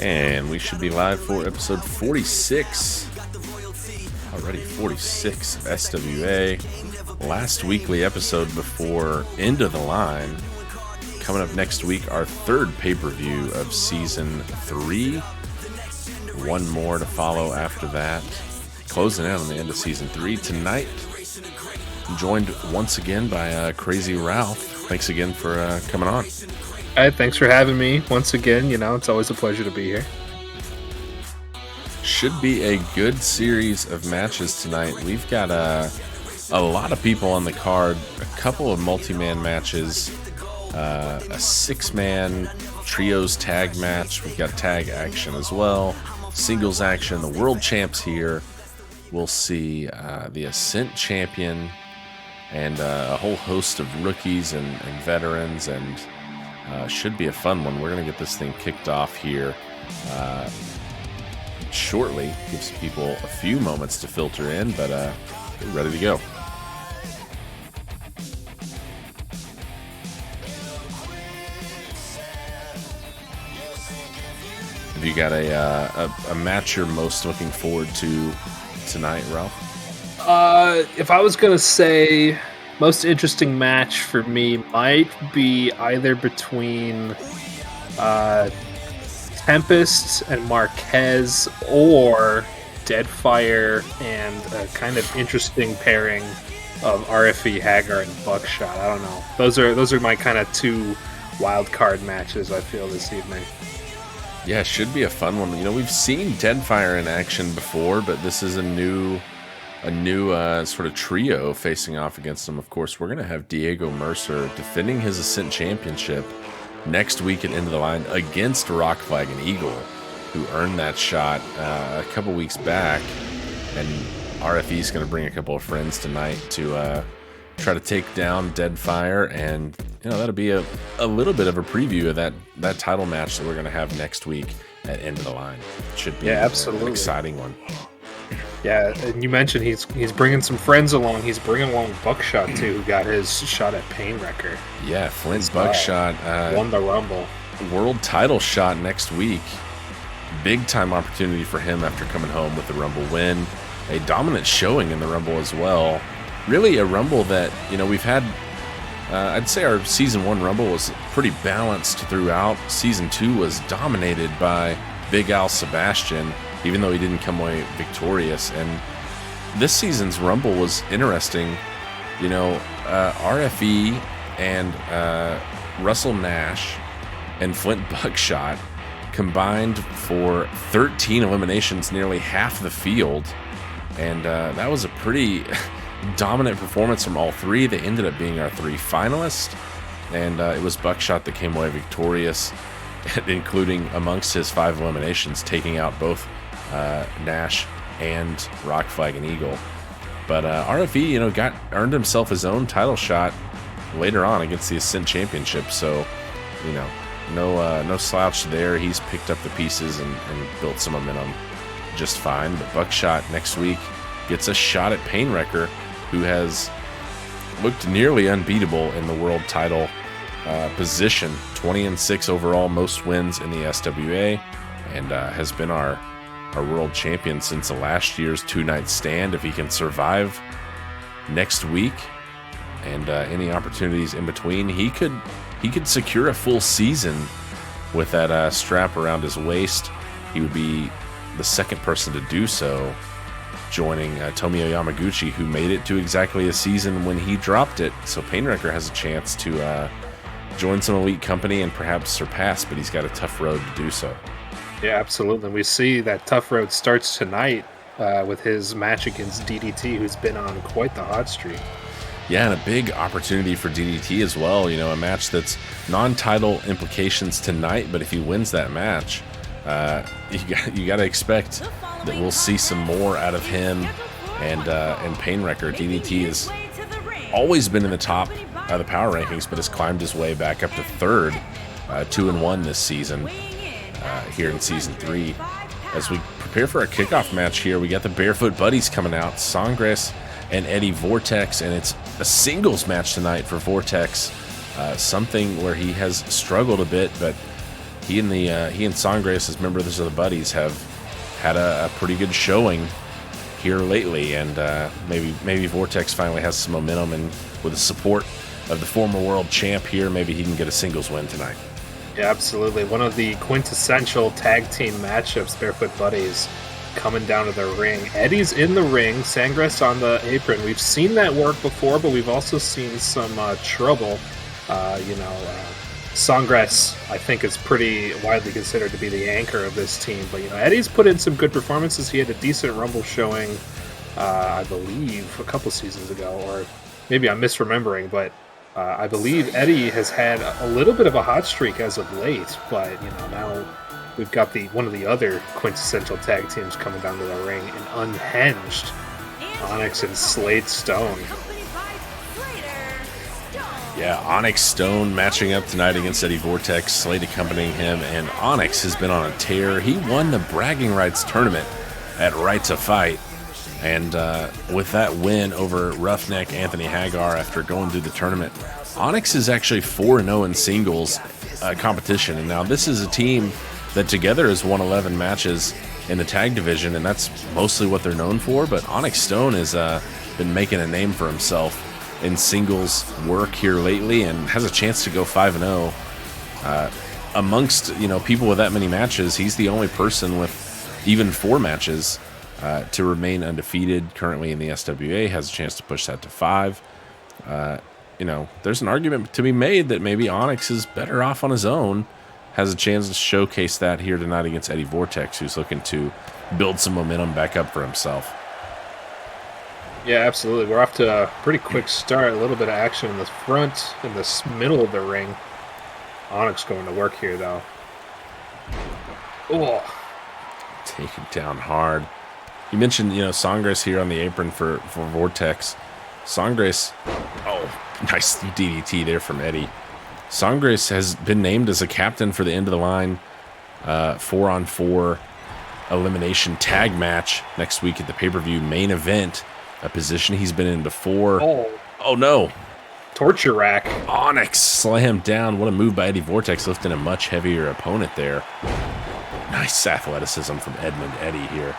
And we should be live for episode 46. Already 46 SWA. Last weekly episode before End of the Line. Coming up next week, our third pay-per-view of Season 3. One more to follow after that. Closing out on the end of Season 3 tonight. I'm joined once again by Crazy Ralph. Thanks again for coming on. Hey, thanks for having me once again. You know, it's always a pleasure to be here. Should be a good series of matches tonight. We've got a lot of people on the card. A couple of multi-man matches. A 6-man trios tag match. We've got tag action as well. Singles action. The world champs here. We'll see the Ascent champion and a whole host of rookies and veterans, and should be a fun one. We're going to get this thing kicked off here shortly. Gives people a few moments to filter in, but we're ready to go. Have you got a match you're most looking forward to tonight, Ralph? If I was gonna say most interesting match for me might be either between Tempest and Marquez, or Deadfire and a kind of interesting pairing of RFE, Hagar, and Buckshot. I don't know. Those are my kind of two wild card matches I feel this evening. Yeah, it should be a fun one. You know, we've seen Deadfire in action before, but this is a new sort of trio facing off against them. Of course, we're going to have Diego Mercer defending his Ascent Championship next week at End of the Line against Rock Flag and Eagle, who earned that shot a couple weeks back. And RFE is going to bring a couple of friends tonight to try to take down Deadfire, and you know, that'll be a little bit of a preview of that title match that we're going to have next week at End of the Line. It should be absolutely an exciting one. Yeah, and you mentioned he's bringing some friends along. He's bringing along Buckshot too, who got his shot at Painwrecker. Yeah, Flint Buckshot won the Rumble. World title shot next week. Big time opportunity for him after coming home with the Rumble win. A dominant showing in the Rumble as well. Really a Rumble that, you know, we've had, I'd say our Season 1 Rumble was pretty balanced throughout. Season 2 was dominated by Big Al Sebastian, even though he didn't come away victorious. And this season's Rumble was interesting. You know, RFE and Russell Nash and Flint Buckshot combined for 13 eliminations, nearly half the field. And that was a pretty dominant performance from all three. They ended up being our three finalists. And it was Buckshot that came away victorious, including amongst his 5 eliminations, taking out both Nash and Rock Flag and Eagle. But RFE, you know, earned himself his own title shot later on against the Ascent Championship. So, you know, no slouch there. He's picked up the pieces and built some momentum just fine. But Buckshot next week gets a shot at Painwrecker, who has looked nearly unbeatable in the world title position. 20-6 overall, most wins in the SWA, and has been our world champion since last year's 2-night stand. If he can survive next week and any opportunities in between, he could secure a full season with that strap around his waist. He would be the second person to do so, joining Tomio Yamaguchi, who made it to exactly a season when he dropped it. So Painwrecker has a chance to join some elite company and perhaps surpass, but he's got a tough road to do so. Yeah, absolutely. We see that tough road starts tonight with his match against DDT, who's been on quite the hot streak. Yeah, and a big opportunity for DDT as well. You know, a match that's non-title implications tonight, but if he wins that match, you got to expect that we'll see some more out of him and Painwrecker. DDT has always been in the top of the power rankings, but has climbed his way back up to third, 2-1 this season here in Season 3. As we prepare for our kickoff match here, we got the Barefoot Buddies coming out, Sangres and Eddie Vortex, and it's a singles match tonight for Vortex, something where he has struggled a bit, but he and Sangres, as members of the Buddies, have had a pretty good showing here lately, and maybe Vortex finally has some momentum, and with the support of the former world champ here, maybe he can get a singles win tonight. Yeah, absolutely. One of the quintessential tag team matchups, Barefoot Buddies coming down to the ring. Eddie's in the ring, Sangres on the apron. We've seen that work before, but we've also seen some trouble. Sangres, I think, is pretty widely considered to be the anchor of this team. But, Eddie's put in some good performances. He had a decent Rumble showing, I believe, a couple seasons ago, or maybe I'm misremembering, but I believe Eddie has had a little bit of a hot streak as of late. But, now we've got one of the other quintessential tag teams coming down to the ring, and Unhinged, Onyx and Slade Stone. Yeah, Onyx Stone matching up tonight against Eddie Vortex, Slade accompanying him, and Onyx has been on a tear. He won the bragging rights tournament at Right to Fight, and with that win over Roughneck Anthony Hagar after going through the tournament, Onyx is actually 4-0 in singles competition, and now this is a team that together has won 11 matches in the tag division, and that's mostly what they're known for, but Onyx Stone has been making a name for himself in singles work here lately, and has a chance to go 5-0. Amongst people with that many matches, he's the only person with even 4 matches to remain undefeated currently in the SWA. Has a chance to push that to 5. There's an argument to be made that maybe Onyx is better off on his own. Has a chance to showcase that here tonight against Eddie Vortex, who's looking to build some momentum back up for himself. Yeah, absolutely. We're off to a pretty quick start. A little bit of action in the front, in the middle of the ring. Onyx going to work here, though. Oh, Taken down hard. You mentioned, Sangres here on the apron for Vortex. Sangres, nice DDT there from Eddie. Sangres has been named as a captain for the end of the line 4-on-4 elimination tag match next week at the pay-per-view main event, a position he's been in before. Oh no. Torture rack. Onyx slammed down. What a move by Eddie Vortex, lifting a much heavier opponent there. Nice athleticism from Edmund Eddie here.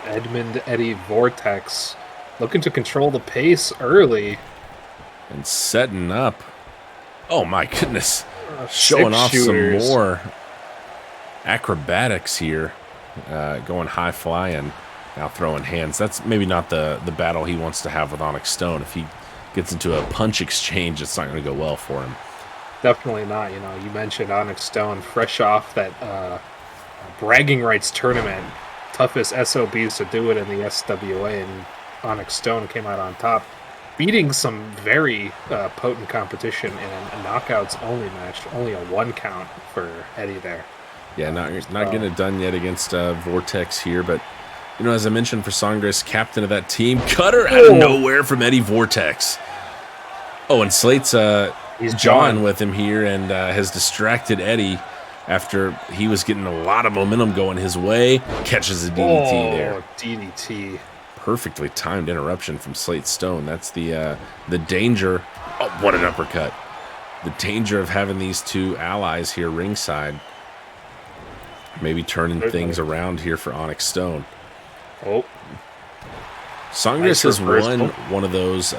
Edmund Eddie Vortex looking to control the pace early. And setting up. Oh my goodness. Showing off some more acrobatics here. Going high flying. Now throwing hands. That's maybe not the battle he wants to have with Onyx Stone. If he gets into a punch exchange, it's not going to go well for him. Definitely not. You mentioned Onyx Stone, fresh off that bragging rights tournament. Toughest SOBs to do it in the SWA, and Onyx Stone came out on top, beating some very potent competition in a knockouts only match. Only a 1 count for Eddie there. Yeah, not getting it done yet against Vortex here, but as I mentioned, for Sangres, captain of that team, cutter out of nowhere from Eddie Vortex. Oh, and Slate's he's jawing with him here, and has distracted Eddie after he was getting a lot of momentum going his way. Catches a DDT there. DDT. Perfectly timed interruption from Slate Stone. That's the danger. Oh, what an uppercut. The danger of having these two allies here ringside. Maybe turning things around here for Onyx Stone. Oh. Sangres has won one of those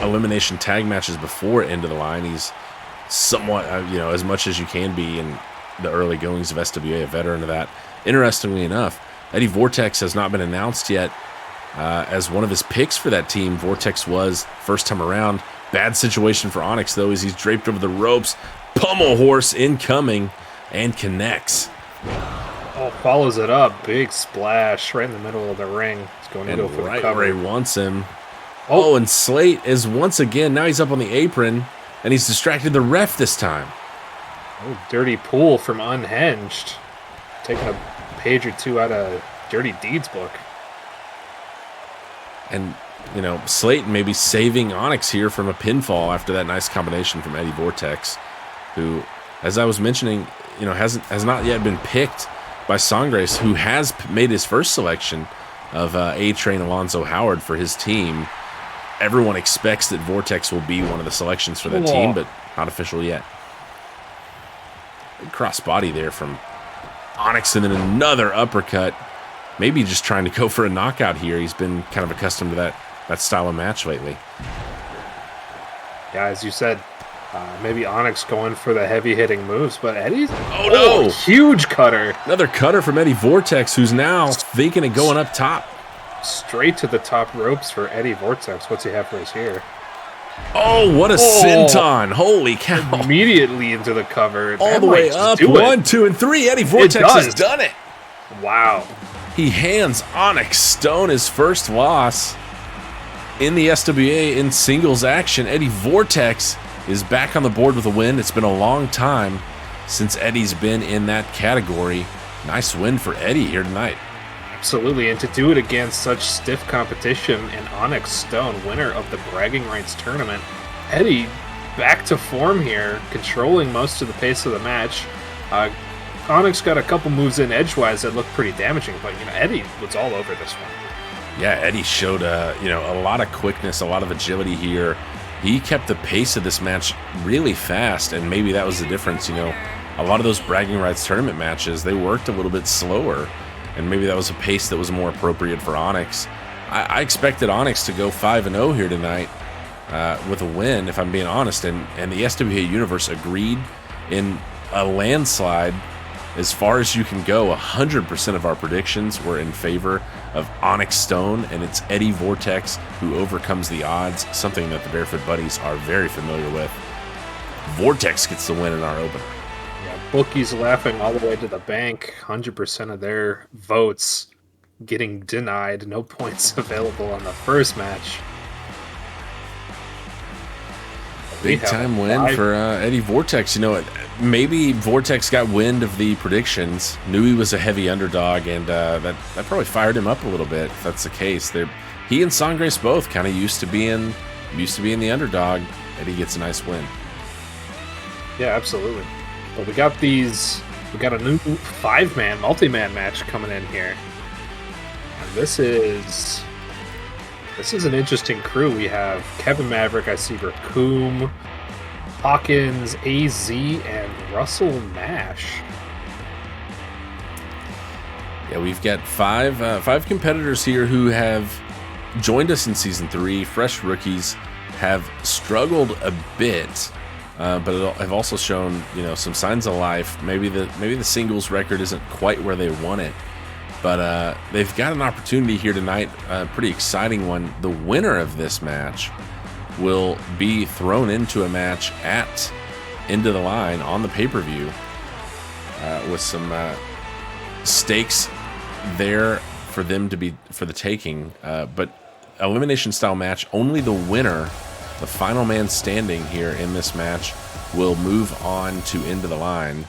elimination tag matches before End of the Line. He's somewhat, as much as you can be in the early goings of SWA, a veteran of that. Interestingly enough, Eddie Vortex has not been announced yet as one of his picks for that team. Vortex was first time around. Bad situation for Onyx, though, as he's draped over the ropes. Pummel horse incoming and connects. Oh, follows it up. Big splash right in the middle of the ring. He's going to go for the cover. Where he wants him. Oh, and Slate is once again, now he's up on the apron, and he's distracted the ref this time. Oh, dirty pull from Unhinged. Taking a page or two out of Dirty Deeds book. And, Slate maybe saving Onyx here from a pinfall after that nice combination from Eddie Vortex, who, as I was mentioning, has not yet been picked by Sangres, who has made his first selection of A-Train Alonzo Howard for his team. Everyone expects that Vortex will be one of the selections for that team, but not official yet. cross body there from Onyx, and then another uppercut. Maybe just trying to go for a knockout here. He's been kind of accustomed to that style of match lately. Yeah, as you said, maybe Onyx going for the heavy-hitting moves, but Eddie... Oh, no! Huge cutter. Another cutter from Eddie Vortex, who's now thinking of going up top. Straight to the top ropes for Eddie Vortex. What's he have for us here? Oh, what a senton. Holy cow. Immediately into the cover. All the way up. 1, 2, and 3. Eddie Vortex has done it. Wow. He hands Onyx Stone his first loss in the SWA in singles action. Eddie Vortex is back on the board with a win. It's been a long time since Eddie's been in that category. Nice win for Eddie here tonight. Absolutely, and to do it against such stiff competition, and Onyx Stone, winner of the Bragging Rights Tournament. Eddie back to form here, controlling most of the pace of the match. Onyx got a couple moves in edgewise that looked pretty damaging, but Eddie was all over this one. Yeah, Eddie showed a lot of quickness, a lot of agility here. He kept the pace of this match really fast, and maybe that was the difference. A lot of those Bragging Rights Tournament matches, they worked a little bit slower. And maybe that was a pace that was more appropriate for Onyx. I expected Onyx to go 5-0 here tonight with a win, if I'm being honest. And the SWA Universe agreed in a landslide as far as you can go. 100% of our predictions were in favor of Onyx Stone, and it's Eddie Vortex who overcomes the odds, something that the Barefoot Buddies are very familiar with. Vortex gets the win in our opener. Bookies laughing all the way to the bank. 100% of their votes getting denied. No points available on the first match. Big time win for Eddie Vortex. Maybe Vortex got wind of the predictions, knew he was a heavy underdog, and that probably fired him up a little bit. If that's the case, he and Sangres both kind of used to being the underdog. Eddie gets a nice win. Yeah, absolutely. But we got a new 5-man, multi-man match coming in here. And this is an interesting crew. We have Kevin Maverick, I see Raccoon, Hawkins, AZ, and Russell Nash. Yeah, we've got five competitors here who have joined us in Season 3. Fresh rookies, have struggled a bit. But have also shown, some signs of life. Maybe the singles record isn't quite where they want it, but they've got an opportunity here tonight, a pretty exciting one. The winner of this match will be thrown into a match at End of the Line on the pay-per-view with some stakes there for them for the taking. But elimination style match, only the winner, the final man standing here in this match, will move on to End of the Line.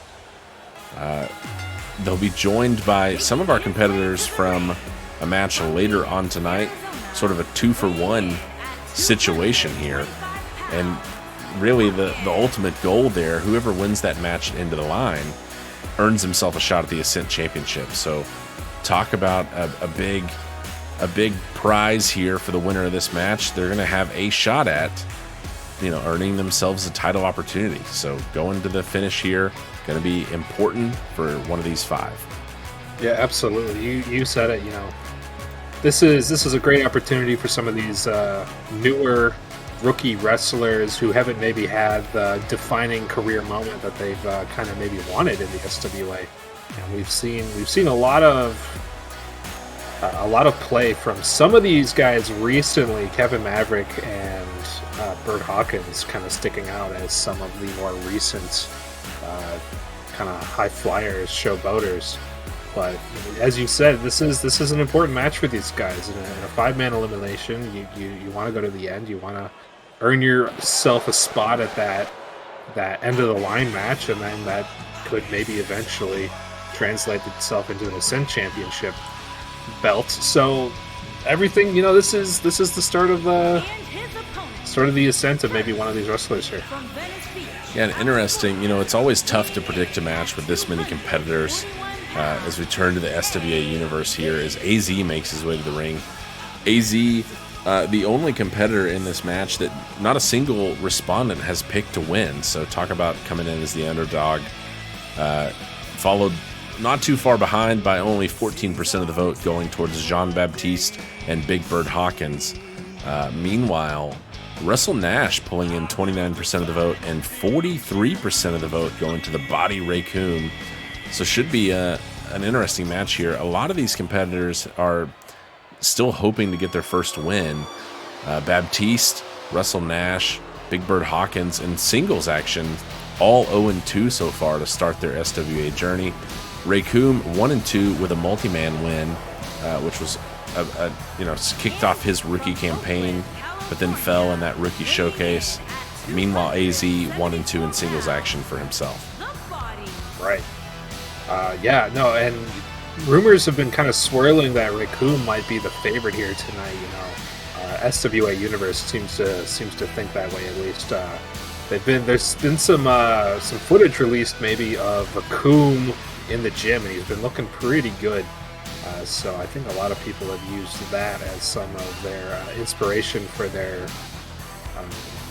They'll be joined by some of our competitors from a match later on tonight, sort of a 2-for-1 situation here. And really the ultimate goal there, whoever wins that match at End of the Line earns himself a shot at the Ascent Championship. So talk about a big prize here for the winner of this match. They're going to have a shot at, earning themselves a title opportunity. So going to the finish here, going to be important for one of these 5. Yeah, absolutely. You said it. This is a great opportunity for some of these newer rookie wrestlers who haven't maybe had the defining career moment that they've kind of maybe wanted in the SWA. And we've seen a lot of play from some of these guys recently. Kevin Maverick and Bert Hawkins kind of sticking out as some of the more recent kind of high flyers, showboaters. But as you said, this is an important match for these guys. In a 5-man elimination, you want to go to the end. You want to earn yourself a spot at that end of the line match, and then that could maybe eventually translate itself into an Ascent Championship belt. So everything, this is the start of the ascent of maybe one of these wrestlers here. Yeah, and interesting. It's always tough to predict a match with this many competitors. As we turn to the SWA universe here, as AZ makes his way to the ring. AZ, the only competitor in this match that not a single respondent has picked to win. So talk about coming in as the underdog. Followed not too far behind by only 14% of the vote going towards Jean-Baptiste and Big Bird Hawkins. Meanwhile, Russell Nash pulling in 29% of the vote and 43% of the vote going to the body Raccoon. So should be an interesting match here. A lot of these competitors are still hoping to get their first win. Baptiste, Russell Nash, Big Bird Hawkins in singles action, all 0-2 so far to start their SWA journey. Raccoon 1-2 with a multi-man win, which was kicked off his rookie campaign, but then fell in that rookie showcase. Meanwhile, AZ 1-2 in singles action for himself. Right. And rumors have been kind of swirling that Raccoon might be the favorite here tonight. SWA Universe seems to think that way at least. There's been some footage released maybe of Raccoon in the gym, and he's been looking pretty good. So I think a lot of people have used that as some of their inspiration for their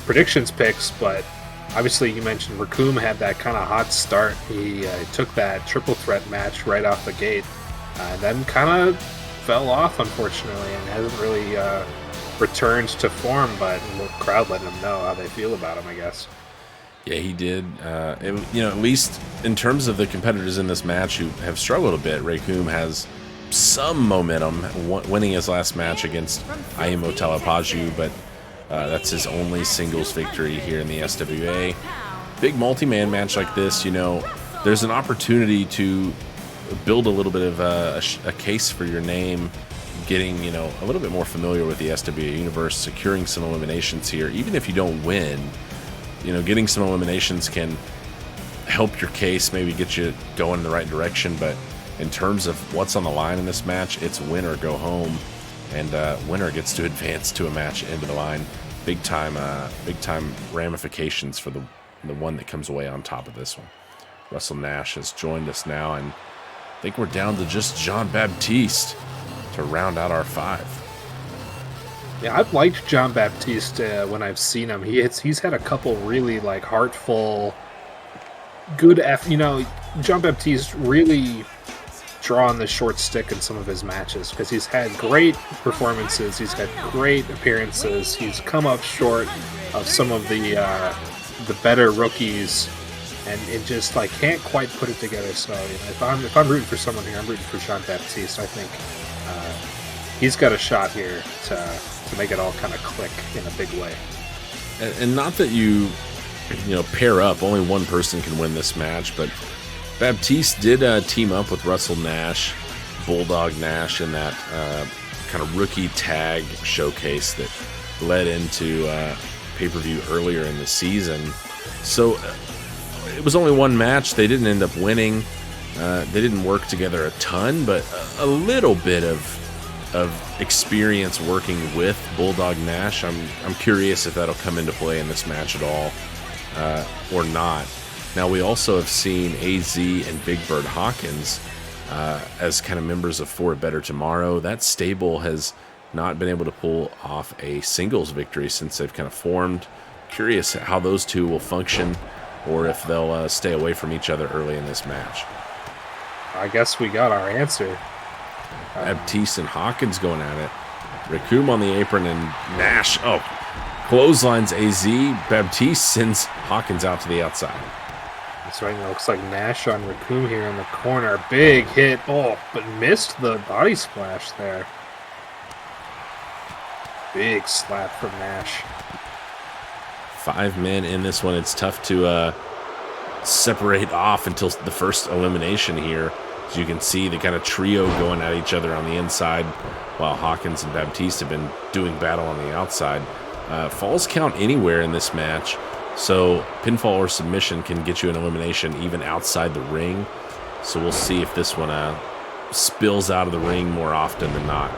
predictions picks. But obviously, you mentioned Raccoon had that kind of hot start. He took that triple threat match right off the gate, and then kind of fell off, unfortunately, and hasn't really returned to form. But the crowd letting him know how they feel about him, I guess. Yeah, he did. At least in terms of the competitors in this match who have struggled a bit, Raccoon has some momentum, winning his last match against Aimo Talapaju, but that's his only singles victory here in the SWA. Big multi-man match like this, there's an opportunity to build a little bit of a case for your name, getting, a little bit more familiar with the SWA universe, securing some eliminations here. Even if you don't win, getting some eliminations can help your case, maybe get you going in the right direction. But in terms of what's on the line in this match, it's win or go home, and winner gets to advance to a match into the line. Big time ramifications for the one that comes away on top of this one. Russell Nash has joined us now, and I think we're down to just Jean-Baptiste to round out our five. Yeah, I've liked Jean-Baptiste when I've seen him. He's had a couple really heartful, good Jean-Baptiste really drawing the short stick in some of his matches because he's had great performances, he's had great appearances, he's come up short of some of the better rookies, and it just can't quite put it together. So if I'm rooting for someone here, I'm rooting for Jean-Baptiste. I think he's got a shot here to make it all kind of click in a big way. And not that you pair up, only one person can win this match, but Baptiste did team up with Russell Nash, Bulldog Nash, in that kind of rookie tag showcase that led into pay-per-view earlier in the season. So it was only one match. They didn't end up winning. They didn't work together a ton, but a little bit of experience working with Bulldog Nash. I'm curious if that'll come into play in this match at all or not. Now, we also have seen AZ and Big Bird Hawkins as kind of members of For a Better Tomorrow. That stable has not been able to pull off a singles victory since they've kind of formed. Curious how those two will function, or if they'll stay away from each other early in this match. I guess we got our answer. Baptiste and Hawkins going at it. Raccoon on the apron, and Nash, clotheslines AZ. Baptiste sends Hawkins out to the outside. That's right. It looks like Nash on Raccoon here in the corner. Big hit. Oh, but missed the body splash there. Big slap from Nash. 5 men in this one. It's tough to separate off until the first elimination here. As you can see, the kind of trio going at each other on the inside, while Hawkins and Baptiste have been doing battle on the outside. Falls count anywhere in this match, so pinfall or submission can get you an elimination even outside the ring. So we'll see if this one spills out of the ring more often than not.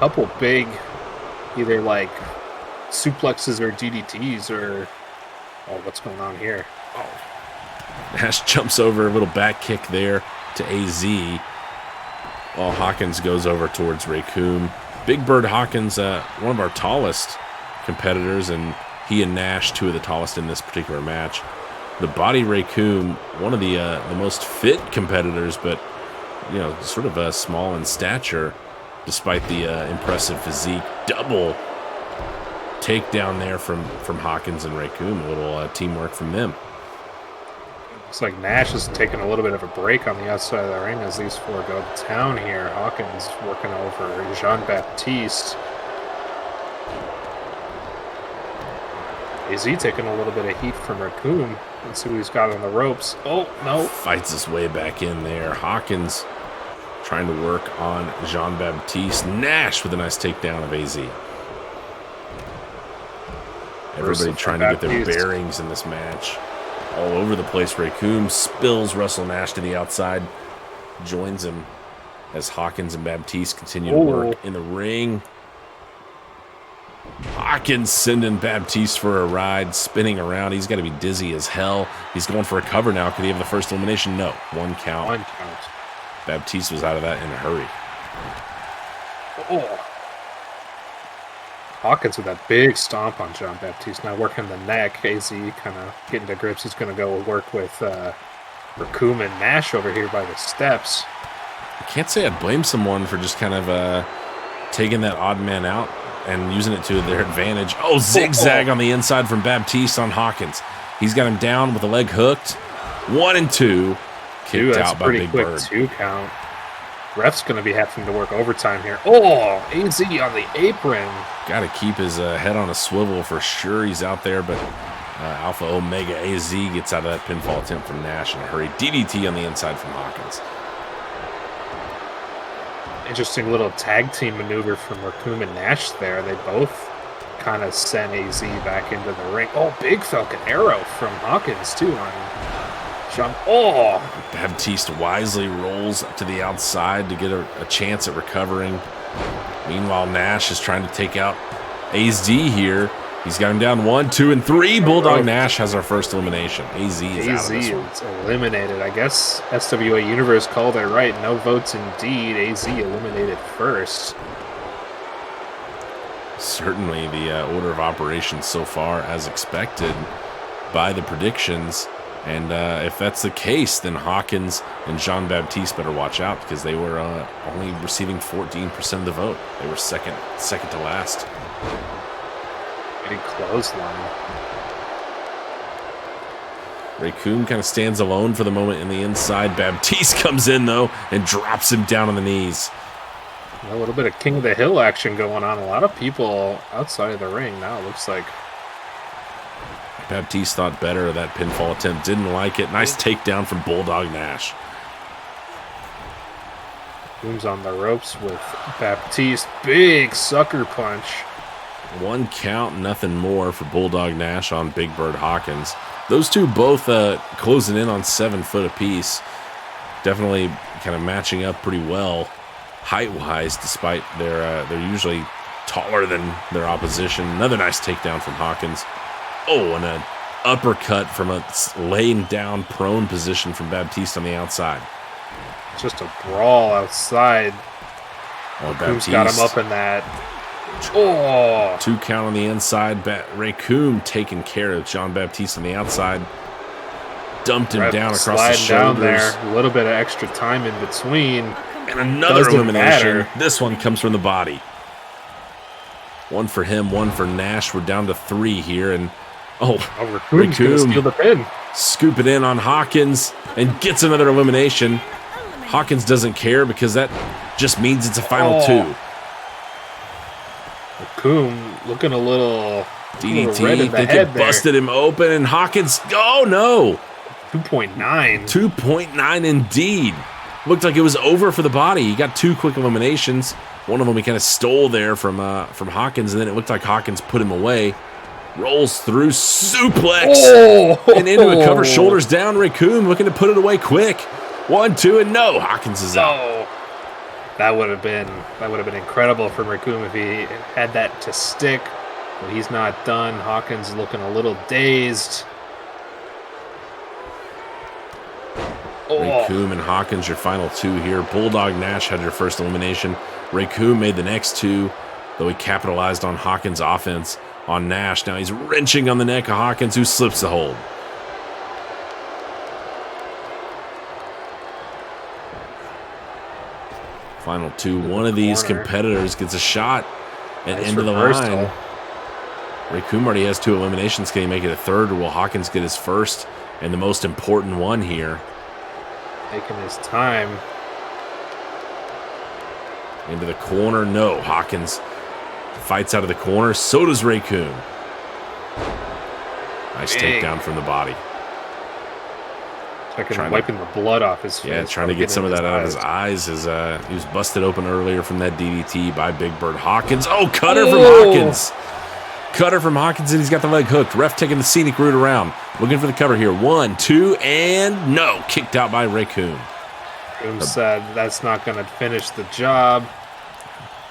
Couple big, either suplexes or DDTs or... Oh, what's going on here? Oh. Nash jumps over, a little back kick there to AZ, while Hawkins goes over towards Raccoon. Big Bird Hawkins, one of our tallest competitors, and he and Nash, two of the tallest in this particular match. the body Raccoon, one of the most fit competitors, but sort of small in stature, despite the impressive physique. Double takedown there from Hawkins and Raccoon. A little teamwork from them. Looks like Nash is taking a little bit of a break on the outside of the ring as these four go to town here. Hawkins working over Jean-Baptiste. AZ taking a little bit of heat from Raccoon. Let's see what he's got on the ropes. Oh, no. Fights his way back in there. Hawkins trying to work on Jean-Baptiste. Nash with a nice takedown of AZ. Everybody trying to get their bearings in this match. All over the place. Raccoon spills Russell Nash to the outside. Joins him as Hawkins and Baptiste continue to work in the ring. Hawkins sending Baptiste for a ride, spinning around. He's got to be dizzy as hell. He's going for a cover now. Could he have the first elimination? No. One count. One count. Baptiste was out of that in a hurry. Oh. Hawkins with that big stomp on Jean-Baptiste. Now working the neck. AZ kind of getting to grips. He's going to go work with Raccoon and Nash over here by the steps. I can't say I'd blame someone for just kind of taking that odd man out and using it to their advantage. Oh, zigzag on the inside from Baptiste on Hawkins. He's got him down with the leg hooked. 1 and 2. Kicked out by Big Bird. 2 count. Ref's going to be having to work overtime here. Oh, AZ on the apron. Got to keep his head on a swivel for sure. He's out there, but Alpha Omega AZ gets out of that pinfall attempt from Nash in a hurry. DDT on the inside from Hawkins. Interesting little tag team maneuver from Raccoon and Nash there. They both kind of sent AZ back into the ring. Oh, big Falcon Arrow from Hawkins, too, on Jean. Oh! Baptiste wisely rolls up to the outside to get a chance at recovering. Meanwhile, Nash is trying to take out AZ here. He's got him down 1, 2, and 3. Bulldog Nash has our first elimination. AZ is out of this one. AZ is eliminated. I guess SWA Universe called it right. No votes indeed. AZ eliminated first. Certainly the order of operations so far as expected by the predictions. And if that's the case, then Hawkins and Jean-Baptiste better watch out because they were only receiving 14% of the vote. They were second to last. Big clothesline. Raccoon kind of stands alone for the moment in the inside. Baptiste comes in, though, and drops him down on the knees. A little bit of King of the Hill action going on. A lot of people outside of the ring now, it looks like. Baptiste thought better of that pinfall attempt. Didn't like it. Nice takedown from Bulldog Nash. Booms on the ropes with Baptiste. Big sucker punch. 1 count, nothing more for Bulldog Nash on Big Bird Hawkins. Those two both closing in on 7 foot apiece. Definitely kind of matching up pretty well height-wise, despite they're usually taller than their opposition. Another nice takedown from Hawkins. Oh, and an uppercut from a laying down prone position from Baptiste on the outside. Just a brawl outside. Oh, Baptiste got him up in that. Oh! 2 count on the inside. Raccoon taking care of Jean-Baptiste on the outside. Dumped him down across the shoulders. Down there. A little bit of extra time in between. And another elimination. This one comes from the body. 1 for him, 1 for Nash. We're down to 3 here. And Raccoon's gonna steal the pin. Scoop it in on Hawkins and gets another elimination. Hawkins doesn't care because that just means it's a final 2. Raccoon looking a little DDT. red in the Think head it busted him open, and Hawkins. Oh no! 2.9. 2.9 indeed. Looked like it was over for the body. He got 2 quick eliminations. One of them he kind of stole there from Hawkins, and then it looked like Hawkins put him away. Rolls through, suplex, and into a cover, shoulders down. Raccoon looking to put it away quick. 1, 2, and no. Hawkins is out. That would have been incredible for Raccoon if he had that to stick, but he's not done. Hawkins looking a little dazed. Raccoon and Hawkins, your final 2 here. Bulldog Nash had your first elimination. Raccoon made the next 2, though he capitalized on Hawkins' offense on Nash. Now he's wrenching on the neck of Hawkins, who slips the hold. Final two. One of these competitors gets a shot and into the line. Raycoom already has 2 eliminations. Can he make it a third, or will Hawkins get his first and the most important one here? Taking his time. Into the corner. No, Hawkins fights out of the corner. So does Raycoom. Nice takedown from the body. Wiping the blood off his face. Yeah, trying to get some of that out of his eyes. As he was busted open earlier from that DDT by Big Bird Hawkins. Oh, cutter from Hawkins. Cutter from Hawkins, and he's got the leg hooked. Ref taking the scenic route around. Looking for the cover here. 1, 2, and no. Kicked out by Raycoom. Raycoom said that's not going to finish the job,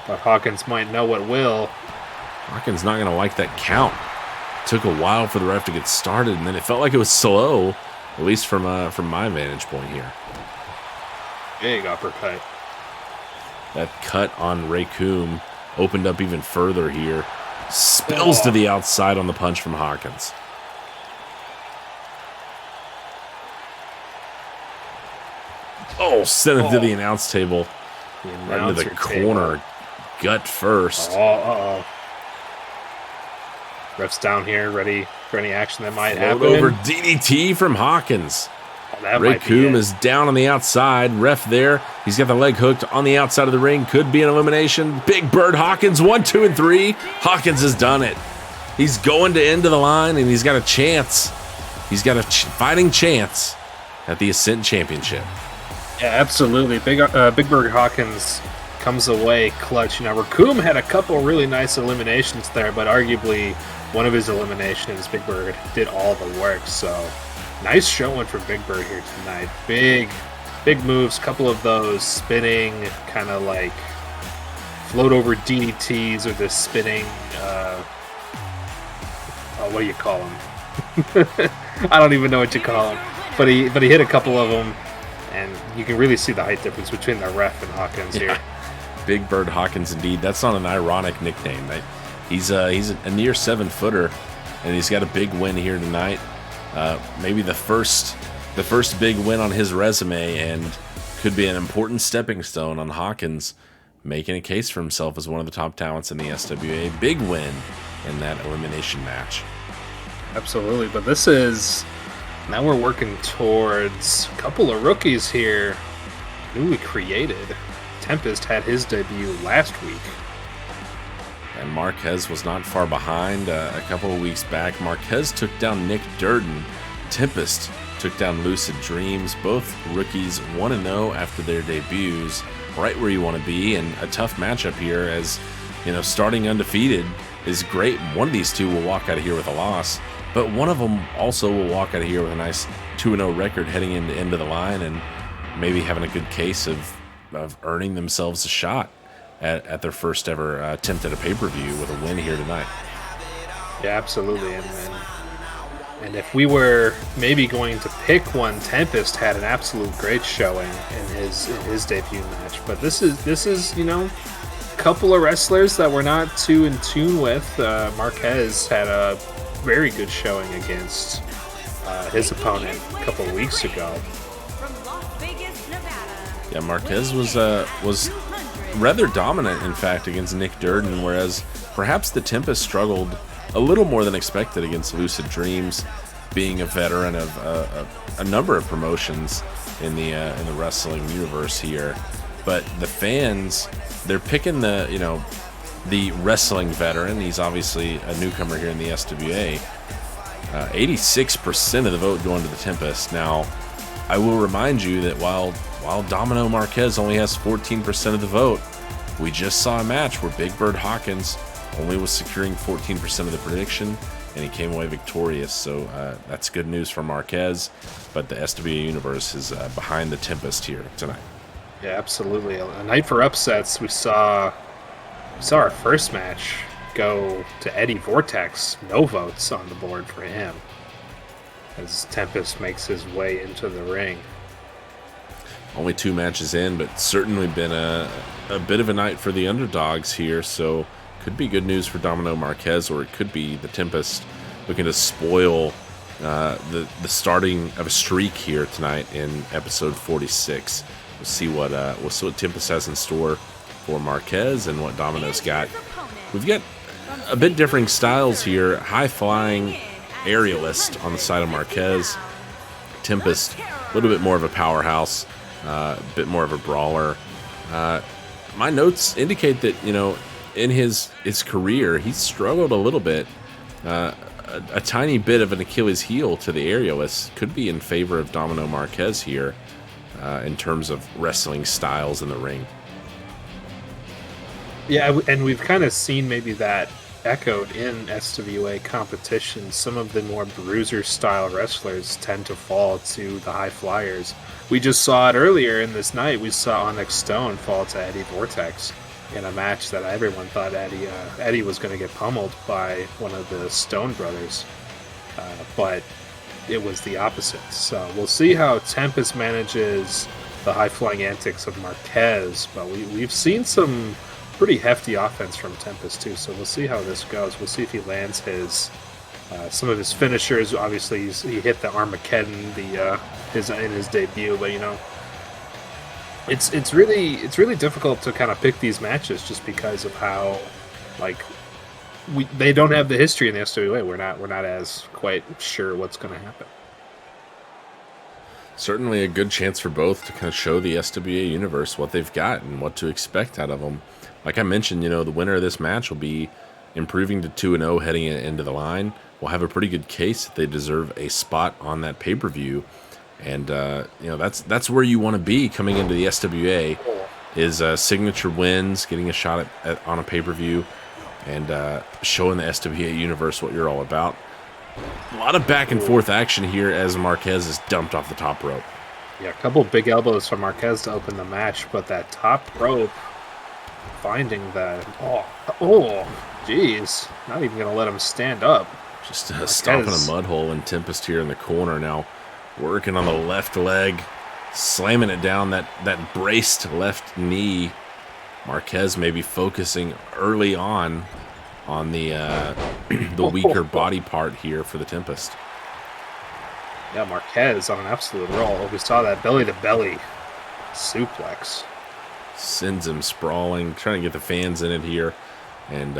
but Hawkins might know what will. Hawkins not going to like that count. Took a while for the ref to get started, and then it felt like it was slow, at least from my vantage point here. Big uppercut. That cut on Raycoom opened up even further here. Spills to the outside on the punch from Hawkins. Oh, sent him to the announce table. Right into the corner. Gut first. Ref's down here, ready for any action that might happen. Over DDT from Hawkins. Raycoom is down on the outside. Ref there. He's got the leg hooked on the outside of the ring. Could be an elimination. Big Bird Hawkins, 1, 2, and 3. Hawkins has done it. He's going to end of the line, and he's got a chance. He's got a fighting chance at the Ascent Championship. Yeah, absolutely. Big Bird Hawkins comes away clutch. Now, Raycoom had a couple really nice eliminations there, but arguably one of his eliminations, Big Bird did all the work, so nice showing for Big Bird here tonight. Big moves, couple of those spinning, kind of like float over DDTs, or the spinning, what do you call them? I don't even know what you call them. But he hit a couple of them, and you can really see the height difference between the ref and Hawkins here. Big Bird Hawkins, indeed. That's not an ironic nickname. He's a near 7-footer, and he's got a big win here tonight. Maybe the first big win on his resume, and could be an important stepping stone on Hawkins making a case for himself as one of the top talents in the SWA. Big win in that elimination match. Absolutely, but now we're working towards a couple of rookies here, newly created. Tempest had his debut last week. And Marquez was not far behind. A couple of weeks back, Marquez took down Nick Durden. Tempest took down Lucid Dreams. Both rookies 1-0 after their debuts. Right where you want to be, and a tough matchup here, as starting undefeated is great. One of these two will walk out of here with a loss, but one of them also will walk out of here with a nice 2-0 record heading into end of the line, and maybe having a good case of earning themselves a shot at their first ever attempt at a pay-per-view with a win here tonight. Yeah, absolutely. And if we were maybe going to pick one, Tempest had an absolute great showing in his debut match. But this is a couple of wrestlers that we're not too in tune with. Marquez had a very good showing against his opponent a couple of weeks ago. Yeah, Marquez was rather dominant, in fact, against Nick Durden, whereas perhaps the Tempest struggled a little more than expected against Lucid Dreams, being a veteran of a number of promotions in the wrestling universe here. But the fans, they're picking the wrestling veteran. He's obviously a newcomer here in the SWA. 86% of the vote going to the Tempest. Now, I will remind you that while Domino Marquez only has 14% of the vote, we just saw a match where Big Bird Hawkins only was securing 14% of the prediction, and he came away victorious. So that's good news for Marquez, but the SWA universe is behind the Tempest here tonight. Yeah, absolutely. A night for upsets. We saw our first match go to Eddie Vortex. No votes on the board for him, as Tempest makes his way into the ring. Only 2 matches in, but certainly been a bit of a night for the underdogs here, so could be good news for Domino Marquez, or it could be the Tempest looking to spoil the starting of a streak here tonight in episode 46. we'll see what Tempest has in store for Marquez and what Domino's got. We've got a bit differing styles here. High flying aerialist on the side of Marquez. Tempest, a little bit more of a powerhouse, a bit more of a brawler. My notes indicate that, in his career, he's struggled a little bit. A tiny bit of an Achilles heel to the aerialist could be in favor of Domino Marquez here in terms of wrestling styles in the ring. Yeah, and we've kind of seen maybe that echoed in SWA competitions. Some of the more bruiser-style wrestlers tend to fall to the high flyers. We just saw it earlier in this night. We saw Onyx Stone fall to Eddie Vortex in a match that everyone thought Eddie was going to get pummeled by one of the Stone brothers. But it was the opposite. So we'll see how Tempest manages the high-flying antics of Marquez. But we've seen some pretty hefty offense from Tempest too, so we'll see how this goes. We'll see if he lands his some of his finishers. Obviously, he hit the Armageddon in his debut, but it's really difficult to kind of pick these matches just because of how they don't have the history in the SWA. We're not as quite sure what's going to happen. Certainly a good chance for both to kind of show the SWA universe what they've got and what to expect out of them. Like I mentioned, the winner of this match will be improving to 2-0 heading into the line. Will have a pretty good case that they deserve a spot on that pay-per-view. And, that's where you want to be coming into the SWA is signature wins, getting a shot on a pay-per-view, and showing the SWA universe what you're all about. A lot of back-and-forth action here as Marquez is dumped off the top rope. Yeah, a couple big elbows from Marquez to open the match, but that top rope finding that. Oh, jeez. Not even going to let him stand up. Just stomping a mud hole, and Tempest here in the corner now working on the left leg, slamming it down that braced left knee. Marquez maybe focusing early on the weaker body part here for the Tempest. Yeah, Marquez on an absolute roll. We saw that belly-to-belly suplex. Sends him sprawling, trying to get the fans in it here. And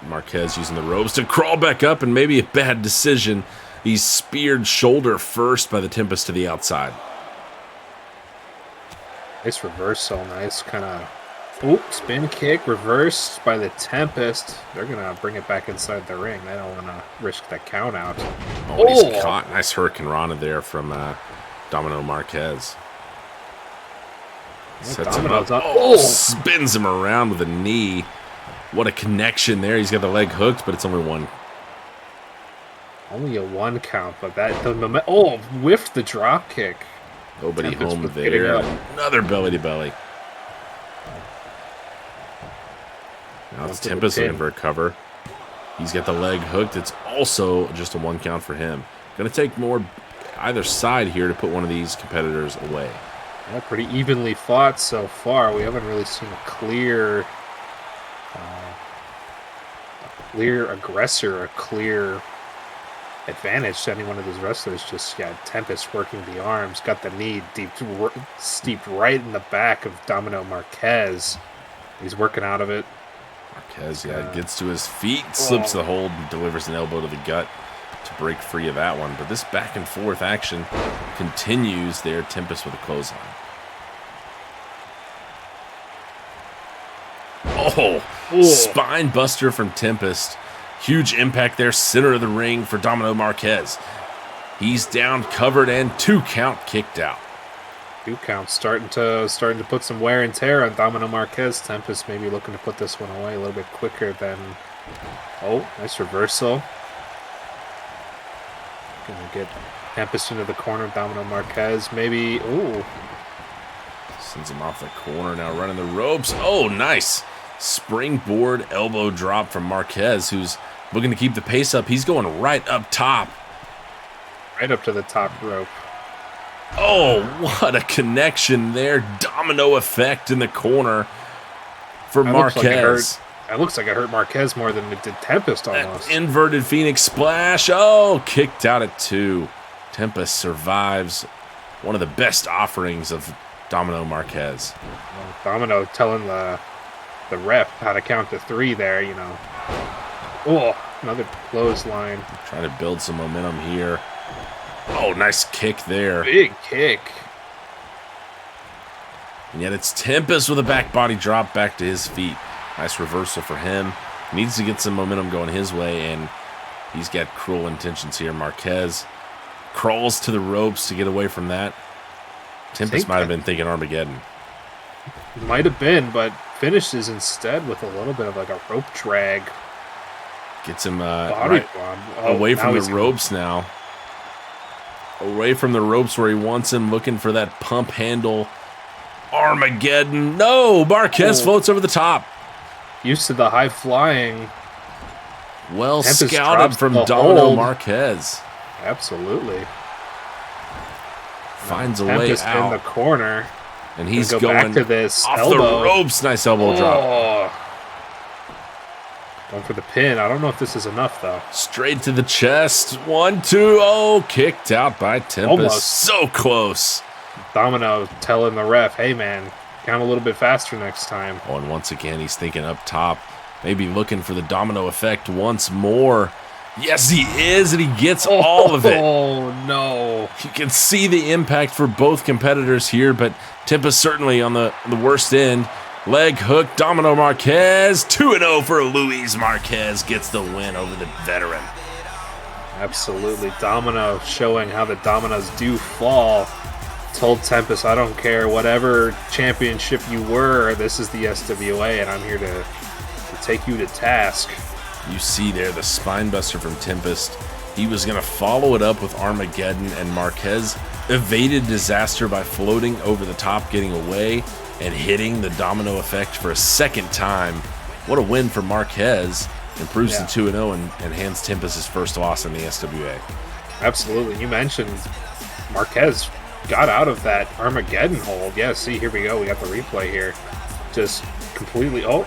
Marquez using the ropes to crawl back up, and maybe a bad decision. He's speared shoulder first by the Tempest to the outside. Nice reversal, nice kind of spin kick, reversed by the Tempest. They're going to bring it back inside the ring. They don't want to risk the count out. He's caught. Nice Hurricane Rana there from Domino Marquez. Sets him up. Spins him around with a knee. What a connection there. He's got the leg hooked, but it's only one. Only a one count, but whiffed the drop kick. Nobody home there. Another belly-to-belly. Now it's Tempest looking for a cover. He's got the leg hooked. It's also just a one count for him. Going to take more either side here to put one of these competitors away. Yeah, pretty evenly fought so far. We haven't really seen a clear aggressor, a clear advantage to any one of these wrestlers. Just Tempest working the arms, got the knee steeped right in the back of Domino Marquez. He's working out of it. Marquez, gets to his feet, slips the hold, and delivers an elbow to the gut to break free of that one. But this back and forth action continues there. Tempest with a clothesline. Spine buster from Tempest. Huge impact there, center of the ring for Domino Marquez. He's down, covered, and 2 count kicked out. 2 counts starting to put some wear and tear on Domino Marquez. Tempest maybe looking to put this one away a little bit quicker than. Nice reversal. Gonna get Tempest into the corner. Domino Marquez maybe. Sends him off the corner now, running the ropes. Nice springboard elbow drop from Marquez, who's looking to keep the pace up. He's going right up top. Right up to the top rope. What a connection there. Domino effect in the corner for Marquez. It looks like it hurt Marquez more than it did Tempest almost. That inverted Phoenix splash. Kicked out at 2. Tempest survives one of the best offerings of Domino Marquez. Domino telling the ref how to count to 3 there, you know. Oh, another clothesline. Trying to build some momentum here. Oh, nice kick there. Big kick. And yet it's Tempest with a back body drop back to his feet. Nice reversal for him. Needs to get some momentum going his way, and he's got cruel intentions here. Marquez crawls to the ropes to get away from that. Tempest might have been thinking Armageddon. Might have been, but finishes instead with a little bit of like a rope drag. Gets him away from the ropes now. Away from the ropes where he wants him, looking for that pump handle. Armageddon. No, Marquez floats over the top. Used to the high flying. Well scouted from Domino Marquez. Absolutely. Finds a way out. In the corner. And he's going back to this off elbow. the ropes. Nice elbow drop. Going for the pin. I don't know if this is enough, though. Straight to the chest. 1, 2. Oh, kicked out by Tempest. Almost. So close. Domino telling the ref, hey, man, count a little bit faster next time. Oh, and once again, he's thinking up top. Maybe looking for the domino effect once more. Yes, he is, and he gets all of it. Oh, no. You can see the impact for both competitors here, but Tempest certainly on the worst end. Leg hook, Domino Marquez. 2-0 for Luis Marquez. Gets the win over the veteran. Absolutely. Domino showing how the dominoes do fall. Told Tempest, I don't care whatever championship you were, this is the SWA, and I'm here to take you to task. You see there the spine buster from Tempest. He was going to follow it up with Armageddon, and Marquez evaded disaster by floating over the top, getting away, and hitting the domino effect for a second time. What a win for Marquez. Improves to 2-0 and hands Tempest his first loss in the SWA. Absolutely. You mentioned Marquez got out of that Armageddon hold. Yeah, see, here we go. We got the replay here. Just completely... Oh,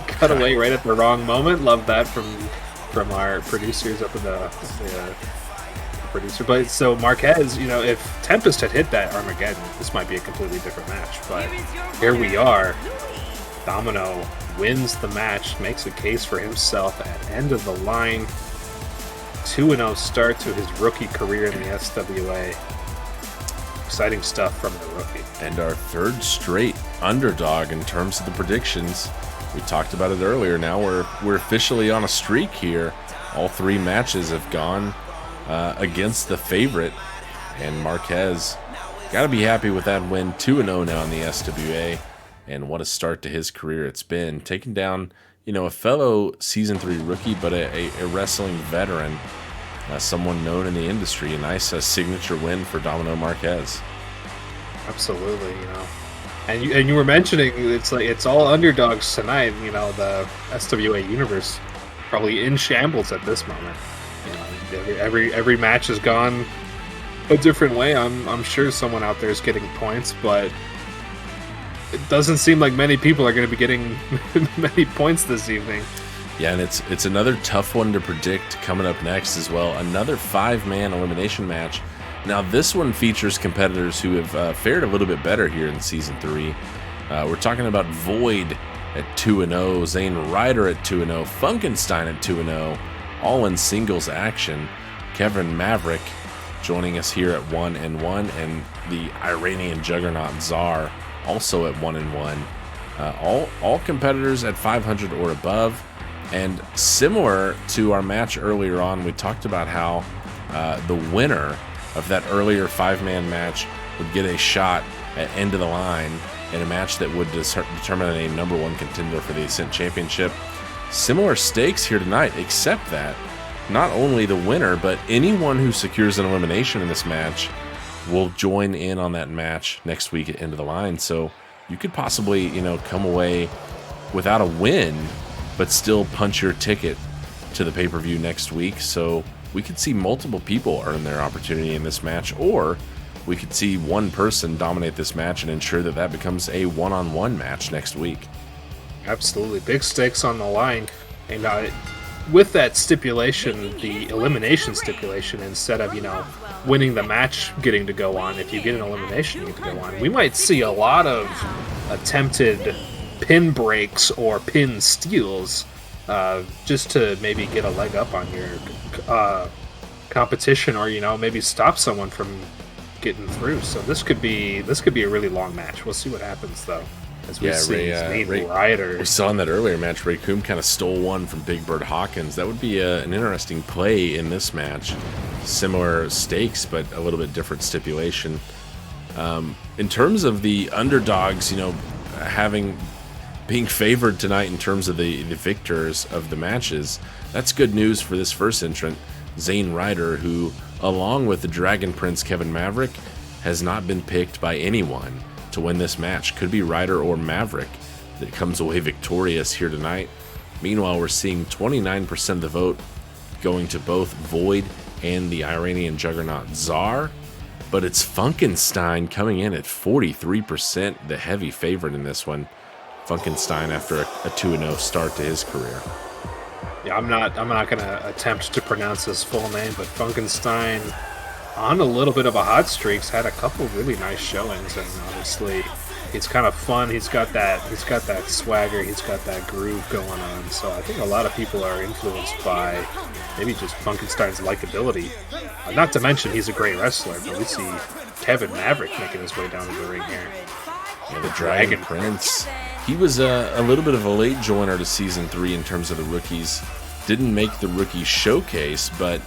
cut away right at the wrong moment. Love that from our producers up in the producer. But so Marquez, you know, if Tempest had hit that Armageddon, this might be a completely different match. But here we are. Domino wins the match, makes a case for himself at end of the line. 2-0 start to his rookie career in the SWA. Exciting stuff from the rookie. And our third straight underdog in terms of the predictions. We talked about it earlier. Now we're officially on a streak here. All 3 matches have gone against the favorite. And Marquez got to be happy with that win. 2-0 now in the SWA. And what a start to his career it's been. Taking down, you know, a fellow Season 3 rookie, but a wrestling veteran. Someone known in the industry. A nice signature win for Domino Marquez. Absolutely, you know. And you were mentioning it's all underdogs tonight. You know, the SWA universe probably in shambles at this moment. You know, every match has gone a different way. I'm sure someone out there is getting points, but it doesn't seem like many people are going to be getting many points this evening. Yeah, and it's another tough one to predict coming up next as well. Another 5-man elimination match. Now, this one features competitors who have fared a little bit better here in Season 3. We're talking about Void at 2-0, Zane Ryder at 2-0, Funkenstein at 2-0, all in singles action. Kevin Maverick joining us here at 1-1, and the Iranian juggernaut Czar also at 1-1. All competitors at 500 or above. And similar to our match earlier on, we talked about how the winner of that earlier 5-man match would get a shot at end of the line in a match that would determine a #1 contender for the Ascent Championship. Similar stakes here tonight, except that not only the winner, but anyone who secures an elimination in this match will join in on that match next week at end of the line. So you could possibly, you know, come away without a win, but still punch your ticket to the pay-per-view next week. So we could see multiple people earn their opportunity in this match, or we could see one person dominate this match and ensure that that becomes a one-on-one match next week. Absolutely. Big stakes on the line. And with that stipulation, the elimination stipulation, instead of, winning the match getting to go on, if you get an elimination, you get to go on, we might see a lot of attempted pin breaks or pin steals, just to maybe get a leg up on your competition, or maybe stop someone from getting through. So this could be a really long match. We'll see what happens though. As we see Ray Ryder. We saw in that earlier match, Ray Coombe kind of stole one from Big Bird Hawkins. That would be an interesting play in this match. Similar stakes, but a little bit different stipulation. In terms of the underdogs, being favored tonight in terms of the victors of the matches, that's good news for this first entrant, Zayn Ryder, who, along with the Dragon Prince Kevin Maverick, has not been picked by anyone to win this match. Could be Ryder or Maverick that comes away victorious here tonight. Meanwhile, we're seeing 29% of the vote going to both Void and the Iranian juggernaut Czar, but it's Funkenstein coming in at 43%, the heavy favorite in this one. Funkenstein after a 2-0 start to his career. Yeah, I'm not going to attempt to pronounce his full name, but Funkenstein, on a little bit of a hot streak, had a couple really nice showings, and obviously he's kind of fun. He's got that swagger, he's got that groove going on. So I think a lot of people are influenced by maybe just Funkenstein's likability. Not to mention he's a great wrestler, but we see Kevin Maverick making his way down to the ring here. Yeah, the Dragon Prince. He was a little bit of a late joiner to Season 3 in terms of the rookies. Didn't make the rookie showcase, but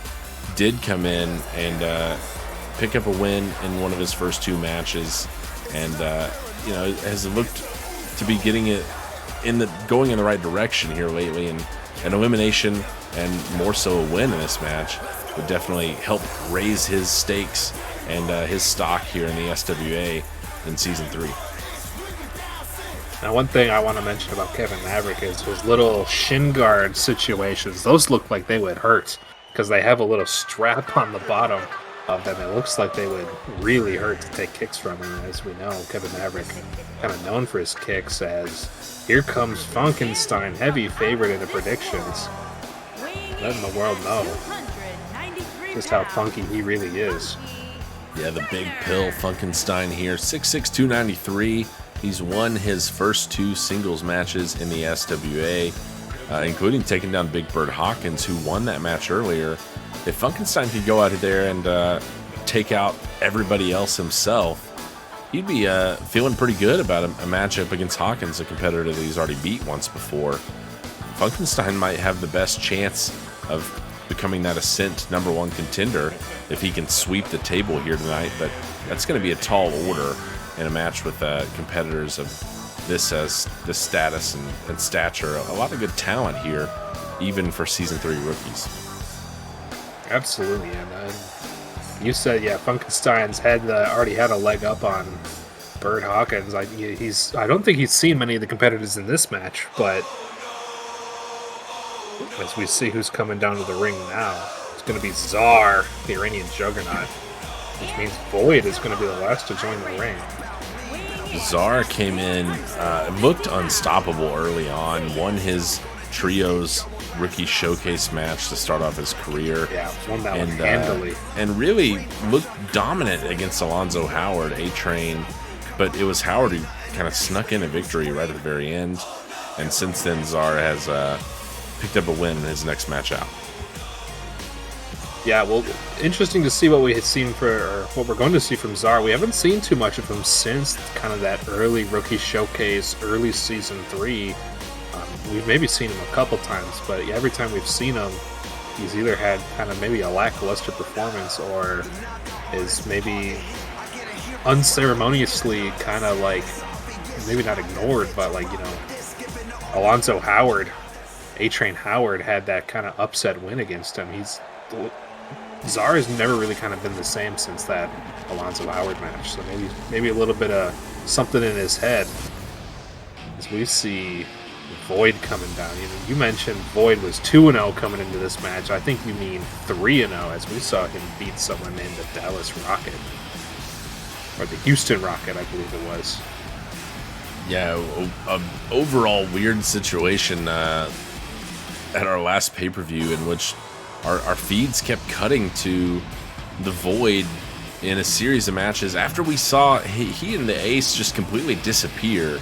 did come in and pick up a win in one of his first 2 matches, and has looked to be getting it going in the right direction here lately. And an elimination and more so a win in this match would definitely help raise his stakes and his stock here in the SWA in Season 3. Now, one thing I want to mention about Kevin Maverick is his little shin guard situations. Those look like they would hurt, because they have a little strap on the bottom of them. It looks like they would really hurt to take kicks from him. As we know, Kevin Maverick kind of known for his kicks, as here comes Funkenstein, heavy favorite in the predictions. Letting the world know just how funky he really is. Yeah, the big pill Funkenstein here, 6'6", 293. He's won his first 2 singles matches in the SWA, including taking down Big Bird Hawkins, who won that match earlier. If Funkenstein could go out there and take out everybody else himself, he'd be feeling pretty good about a matchup against Hawkins, a competitor that he's already beat once before. Funkenstein might have the best chance of becoming that Ascent #1 contender if he can sweep the table here tonight, but that's going to be a tall order in a match with competitors of this status and stature. A lot of good talent here, even for Season 3 rookies. Absolutely, and you said, Funkenstein's already had a leg up on Bird Hawkins. I don't think he's seen many of the competitors in this match, but as we see who's coming down to the ring now, it's going to be Czar, the Iranian juggernaut, which means Void is going to be the last to join the ring. Czar came in, looked unstoppable early on, won his Trios rookie showcase match to start off his career. Yeah, won that one handily. And really looked dominant against Alonzo Howard, A-Train, but it was Howard who kind of snuck in a victory right at the very end. And since then, Czar has picked up a win in his next match out. Yeah, well, interesting to see what we had seen or what we're going to see from Czar. We haven't seen too much of him since kind of that early rookie showcase, early Season 3. We've maybe seen him a couple times, but every time we've seen him, he's either had kind of maybe a lackluster performance, or is maybe unceremoniously kind of like, maybe not ignored, but Alonzo Howard, A-Train Howard, had that kind of upset win against him. Czar has never really kind of been the same since that Alonzo Howard match, so maybe a little bit of something in his head as we see Void coming down. You mentioned Void was 2-0 coming into this match. I think you mean 3-0, as we saw him beat someone named the Dallas Rocket, or the Houston Rocket, I believe it was. Yeah, overall weird situation. at our last pay-per-view in which our feeds kept cutting to the Void in a series of matches after we saw he and the Ace just completely disappear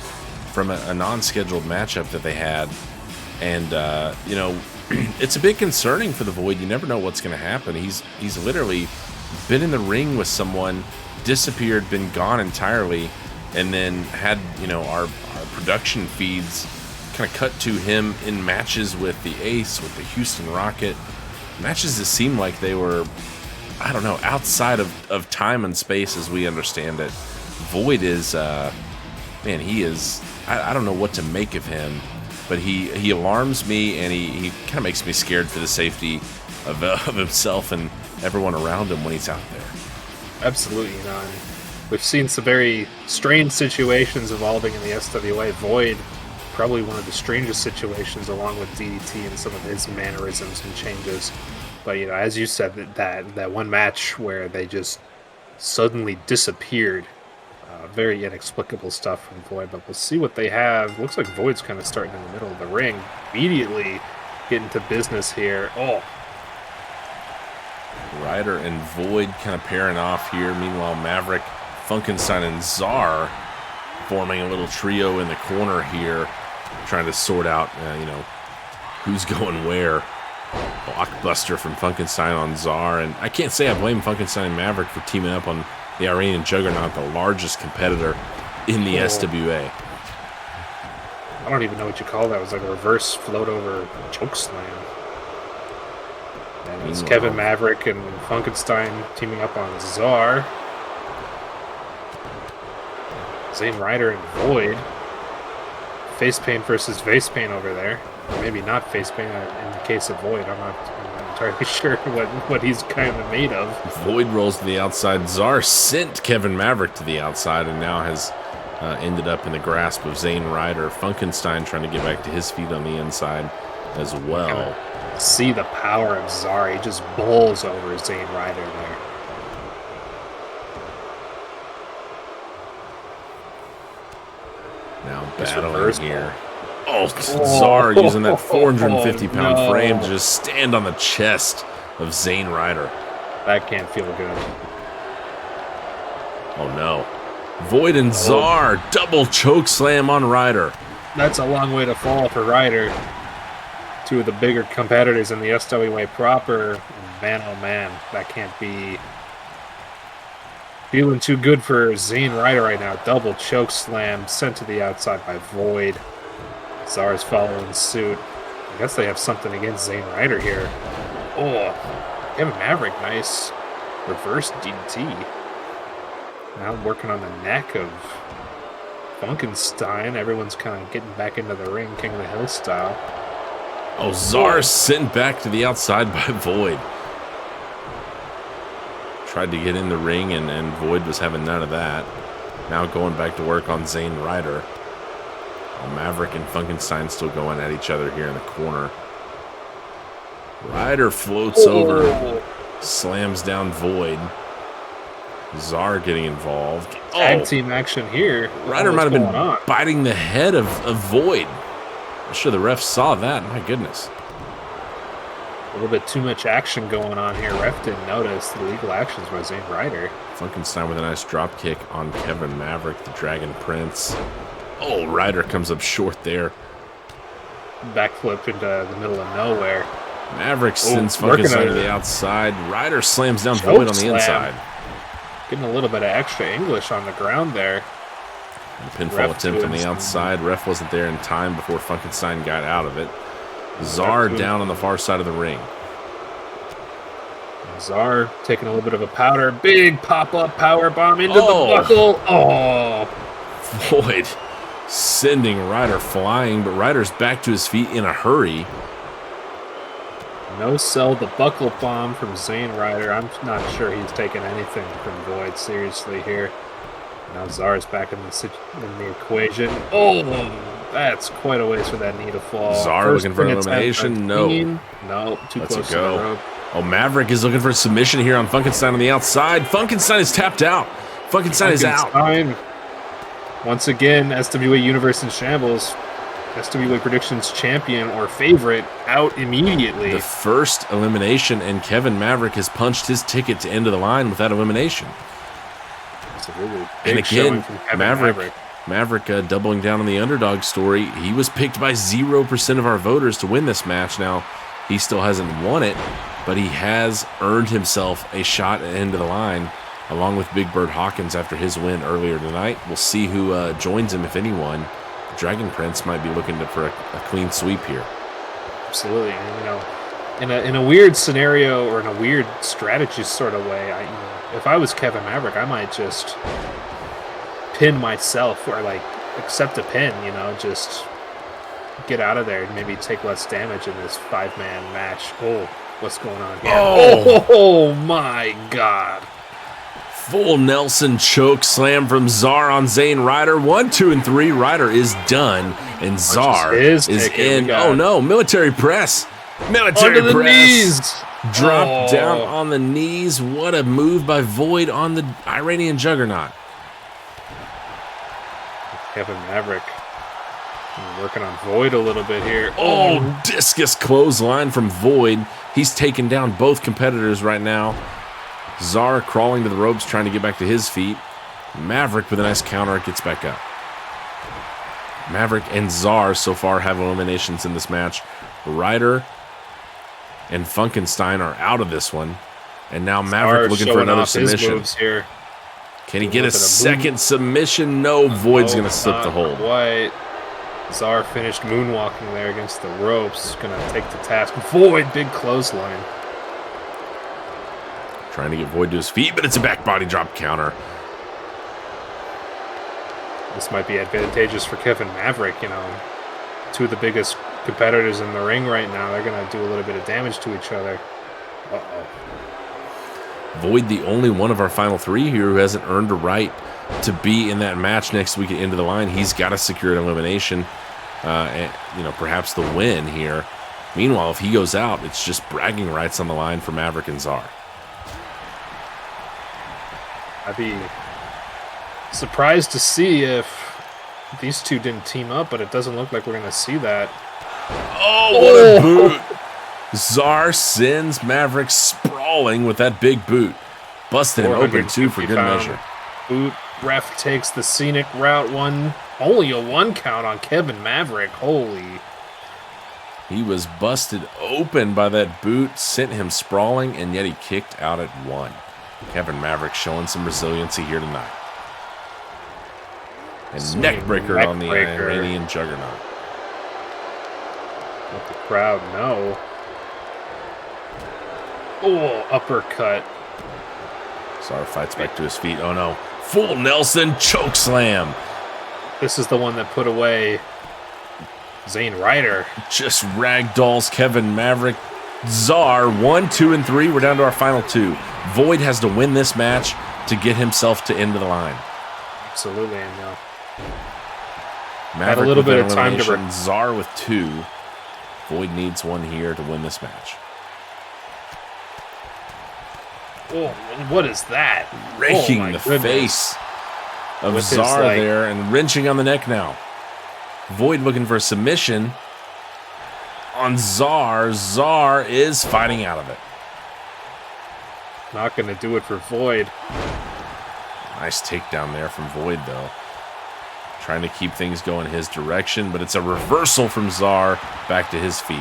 from a non-scheduled matchup that they had. And, you know, it's a bit concerning for the Void. You never know what's going to happen. He's literally been in the ring with someone, disappeared, been gone entirely, and then had, you know, our production feeds kind of cut to him in matches with the Ace, with the Houston Rocket. Matches that seemed like they were, I don't know, outside of time and space as we understand it. Void is, man, he is, I don't know what to make of him, but he alarms me, and he kind of makes me scared for the safety of himself and everyone around him when he's out there. Absolutely, you know, and we've seen some very strange situations evolving in the SWA. Void, probably one of the strangest situations, along with DDT and some of his mannerisms and changes. But, you know, as you said, that one match where they just suddenly disappeared, very inexplicable stuff from Void. But we'll see what they have. Looks like Void's kind of starting in the middle of the ring. Immediately getting to business here. Oh, Ryder and Void kind of pairing off here. Meanwhile, Maverick, Funkenstein, and Czar forming a little trio in the corner here, trying to sort out, you know, who's going where. Blockbuster from Funkenstein on Czar, and I can't say I blame Funkenstein and Maverick for teaming up on the Iranian Juggernaut, the largest competitor in the SWA. I don't even know what you call that. It was like a reverse float over choke slam. And it's Kevin Maverick and Funkenstein teaming up on Czar. Zayn Ryder and Void. Face paint versus face paint over there. Or maybe not face paint in the case of Void. I'm not entirely sure what he's kind of made of. Void rolls to the outside. Czar sent Kevin Maverick to the outside and now has ended up in the grasp of Zayn Ryder. Funkenstein trying to get back to his feet on the inside as well. See the power of Czar. He just bowls over Zayn Ryder there. Now battling here. Oh, Czar using that 450-pound frame to just stand on the chest of Zayn Ryder. That can't feel good. Oh, no. Void and Czar, double choke slam on Ryder. That's a long way to fall for Ryder. Two of the bigger competitors in the SWA proper. Man, oh man, that can't be feeling too good for Zayn Ryder right now. Double choke slam sent to the outside by Void. Czar's following suit. I guess they have something against Zayn Ryder here. Oh, Kevin Maverick, nice reverse DDT. Now working on the neck of Funkenstein. Everyone's kind of getting back into the ring, King of the Hill style. Oh, Czar sent back to the outside by Void. Tried to get in the ring, and Void was having none of that. Now going back to work on Zayn Ryder. Maverick and Funkenstein still going at each other here in the corner. Ryder floats over, slams down Void. Czar getting involved. Tag team action here. Ryder might have been biting the head of Void. I'm sure the ref saw that. My goodness. A little bit too much action going on here. Ref didn't notice the legal actions by Zayn Ryder. Funkenstein with a nice drop kick on Kevin Maverick, the Dragon Prince. Oh, Ryder comes up short there. Backflip into the middle of nowhere. Maverick sends Funkenstein to the outside. Ryder slams down Void on the inside. Getting a little bit of extra English on the ground there. The pinfall attempt on the outside. Ref wasn't there in time before Funkenstein got out of it. Czar down on the far side of the ring. Czar taking a little bit of a powder. Big pop-up power bomb into the buckle. Oh! Void sending Ryder flying, but Ryder's back to his feet in a hurry. No sell the buckle bomb from Zayn Ryder. I'm not sure he's taking anything from Void seriously here. Now Czar's back in the equation. Oh, that's quite a ways for that knee to fall. Czar looking for elimination. No, too close to the rope. Oh, Maverick is looking for a submission here on Funkenstein on the outside. Funkenstein is tapped out. Funkenstein is out. Once again, SWA Universe in shambles. SWA Predictions champion or favorite out immediately. The first elimination, and Kevin Maverick has punched his ticket to end of the line with that elimination. Absolutely. Big showing from Kevin Maverick doubling down on the underdog story. He was picked by 0% of our voters to win this match. Now, he still hasn't won it, but he has earned himself a shot at the end of the line, along with Big Bird Hawkins after his win earlier tonight. We'll see who joins him, if anyone. Dragon Prince might be looking for a clean sweep here. Absolutely. And, in a weird scenario or in a weird strategy sort of way, if I was Kevin Maverick, I might just pin myself or accept a pin, just get out of there and maybe take less damage in this 5-man match. Oh, what's going on here? Oh my God. Full Nelson choke slam from Czar on Zayn Ryder. 1, 2, and 3. Ryder is done, and Czar is in. Oh no, military press. Military Under the press. Knees. Drop down on the knees. What a move by Void on the Iranian Juggernaut. Kevin Maverick working on Void a little bit here. Oh, discus clothesline from Void. He's taken down both competitors right now. Czar crawling to the ropes, trying to get back to his feet. Maverick with a nice counter, gets back up. Maverick and Czar so far have eliminations in this match. Ryder and Funkenstein are out of this one. And now Maverick looking for another submission. Here. Can he get a second submission? No, Void's going to slip the hold. White. Czar finished moonwalking there against the ropes. Going to take the task. Void, big clothesline. Trying to get Void to his feet, but it's a back body drop counter. This might be advantageous for Kevin Maverick. Two of the biggest competitors in the ring right now. They're going to do a little bit of damage to each other. Uh-oh. Void, the only one of our final 3 here who hasn't earned a right to be in that match next week at End of the Line. He's got to secure an elimination, and perhaps the win here. Meanwhile, if he goes out, it's just bragging rights on the line for Maverick and Czar. I'd be surprised to see if these two didn't team up, but it doesn't look like we're going to see that. Oh, what a boot! Czar sends Maverick sprawling with that big boot. Busted him open, too, for good measure. Boot. Ref takes the scenic route. Only a 1 count on Kevin Maverick. Holy. He was busted open by that boot, sent him sprawling, and yet he kicked out at 1. Kevin Maverick showing some resiliency here tonight. And neckbreaker on the Iranian Juggernaut. Let the crowd know. Oh, uppercut. Czar fights back to his feet. Oh no. Full Nelson choke slam. This is the one that put away Zayn Ryder. Just ragdolls Kevin Maverick. Czar, 1, 2, and 3. We're down to our final 2. Void has to win this match to get himself to end of the line. Absolutely, I know. Maverick had a little bit of time to Czar with 2. Void needs 1 here to win this match. Oh, what is that? Raking the face of Czar there and wrenching on the neck now. Void looking for a submission on Czar. Czar is fighting out of it. Not going to do it for Void. Nice takedown there from Void, though. Trying to keep things going his direction, but it's a reversal from Czar back to his feet.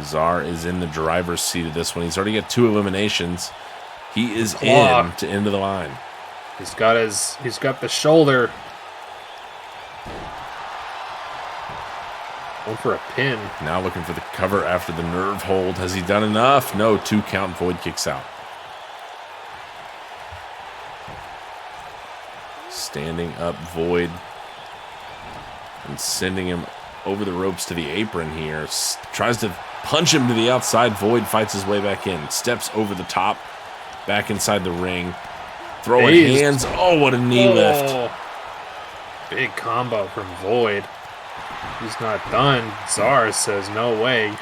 Czar is in the driver's seat of this one. He's already got 2 eliminations. He is in to end of the line. He's got the shoulder. Going for a pin. Now looking for the cover after the nerve hold. Has he done enough? No, 2 count. Void kicks out. Standing up Void and sending him over the ropes to the apron here. Tries to punch him to the outside. Void fights his way back in. Steps over the top. Back inside the ring. Throwing hands. Oh, what a knee lift. Big combo from Void. He's not done. Czar says no way.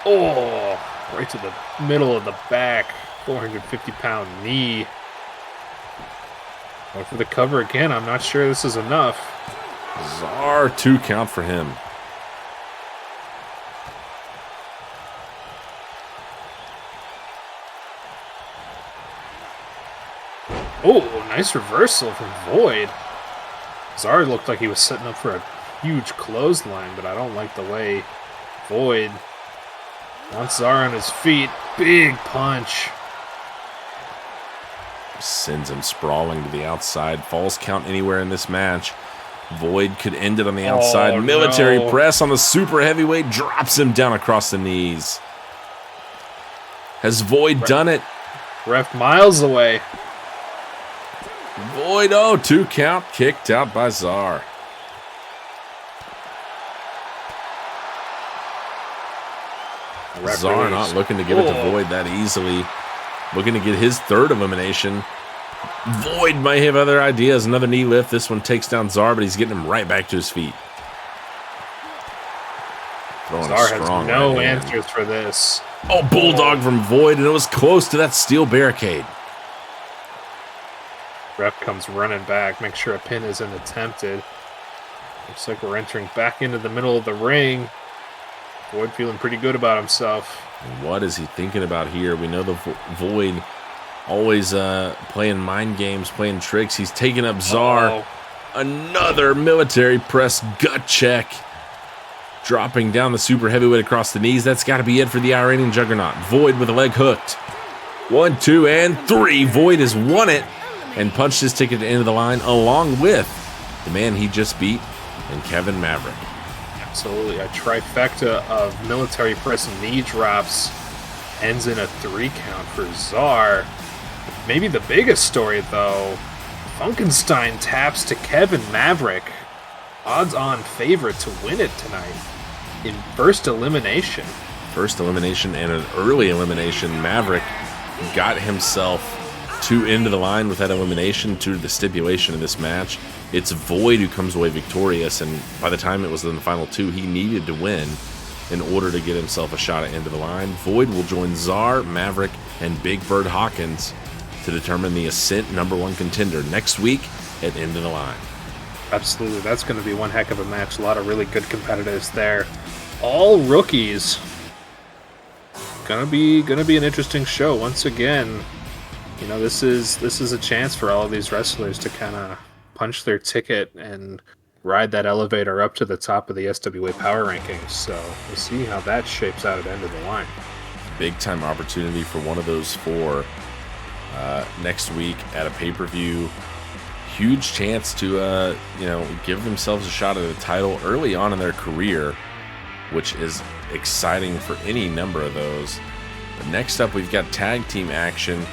Oh, right to the middle of the back. 450-pound knee. Going for the cover again. I'm not sure this is enough. Czar, 2 count for him. Oh, nice reversal from Void. Czar looked like he was setting up for a huge clothesline, but I don't like the way Void wants Czar on his feet. Big punch. Sends him sprawling to the outside. Falls count anywhere in this match. Void could end it on the outside. Military press on the super heavyweight. Drops him down across the knees. Has Void done it? Ref miles away. Void, 2 count. Kicked out by Czar. Czar not looking to give it to Void that easily. Looking to get his 3rd elimination. Void might have other ideas. Another knee lift. This one takes down Czar, but he's getting him right back to his feet. Czar has no answers for this. Oh, bulldog from Void, and it was close to that steel barricade. Ref comes running back. Make sure a pin isn't attempted. Looks like we're entering back into the middle of the ring. Void feeling pretty good about himself. What is he thinking about here? We know the Void always playing mind games, playing tricks. He's taking up Czar. Another military press gut check. Dropping down the super heavyweight across the knees. That's got to be it for the Iranian Juggernaut. Void with a leg hooked. 1, 2, and 3. Void has won it and punched his ticket to the end of the line along with the man he just beat and Kevin Maverick. Absolutely. A trifecta of military press and knee drops ends in a 3 count for Czar. Maybe the biggest story, though, Funkenstein taps to Kevin Maverick. Odds-on favorite to win it tonight in first elimination. First elimination and an early elimination. Maverick got himself 2 into the line with that elimination to the stipulation of this match. It's Void who comes away victorious, and by the time it was in the final 2, he needed to win in order to get himself a shot at end of the line. Void will join Czar, Maverick, and Big Bird Hawkins to determine the Ascent #1 contender next week at End of the Line. Absolutely, that's going to be one heck of a match. A lot of really good competitors there. All rookies. Gonna be an interesting show once again. You know, this is a chance for all of these wrestlers to kind of punch their ticket and ride that elevator up to the top of the SWA power rankings. So we'll see how that shapes out at End of the Line. Big time opportunity for one of those 4 next week at a pay-per-view. Huge chance to give themselves a shot at a title early on in their career, which is exciting for any number of those. But next up, we've got tag team action.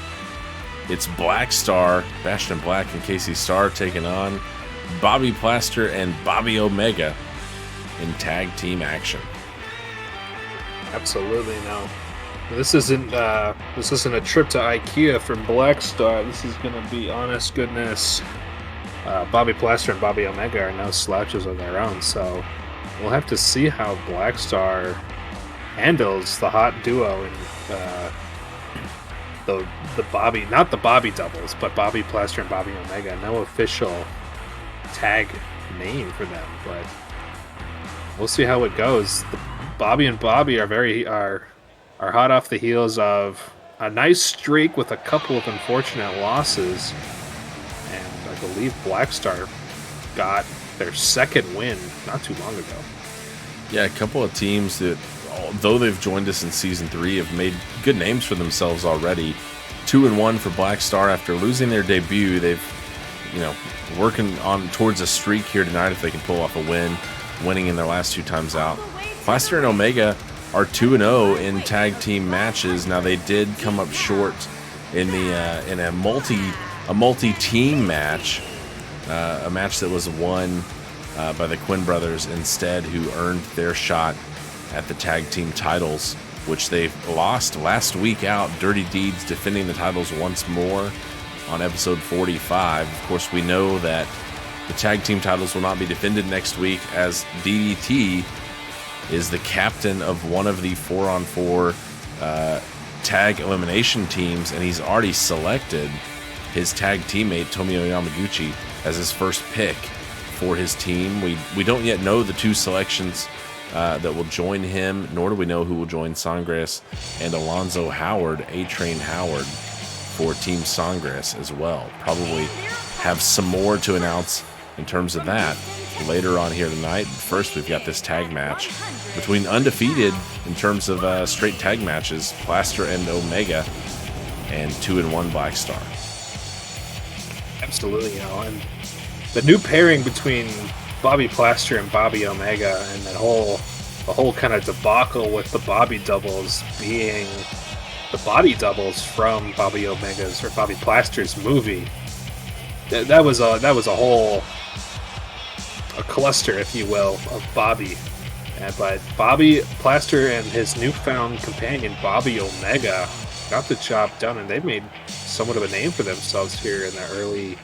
It's Black Star, Bastion Black and Casey Starr taking on Bobby Plaster and Bobby Omega in tag team action. Absolutely no. This isn't a trip to IKEA from Black Star. This is gonna be honest goodness. Bobby Plaster and Bobby Omega are no slouches of their own, so we'll have to see how Black Star handles the hot duo in the Bobby, not the Bobby doubles, but Bobby Plaster and Bobby Omega. No official tag name for them, but we'll see how it goes. Bobby and Bobby are hot off the heels of a nice streak with a couple of unfortunate losses. And I believe Black Star got their 2nd win not too long ago. Yeah, a couple of teams that, although they've joined us in Season 3, have made good names for themselves already. 2-1 for Black Star after losing their debut. They've, working on towards a streak here tonight if they can pull off a win, winning in their last 2 times out. Plaster and Omega are 2-0 in tag team matches. Now they did come up short in a multi-team match, a match that was won by the Quinn brothers instead, who earned their shot at the tag team titles, which they lost last week out. Dirty Deeds defending the titles once more on episode 45. Of course, we know that the tag team titles will not be defended next week, as DDT is the captain of one of the 4-on-4 tag elimination teams, and he's already selected his tag teammate Tomio Yamaguchi as his first pick for his team. We don't yet know the two selections that will join him, nor do we know who will join Sangres and Alonzo Howard, A-Train Howard, for Team Sangres as well. Probably have some more to announce in terms of that later on here tonight. First, we've got this tag match between undefeated in terms of straight tag matches, Plaster and Omega, and 2-1 Black Star. Absolutely, and the new pairing between Bobby Plaster and Bobby Omega, and the whole kind of debacle with the Bobby doubles being the body doubles from Bobby Omega's or Bobby Plaster's movie. That was a whole cluster, if you will, of Bobby. But Bobby Plaster and his newfound companion Bobby Omega got the job done, and they made somewhat of a name for themselves here in their early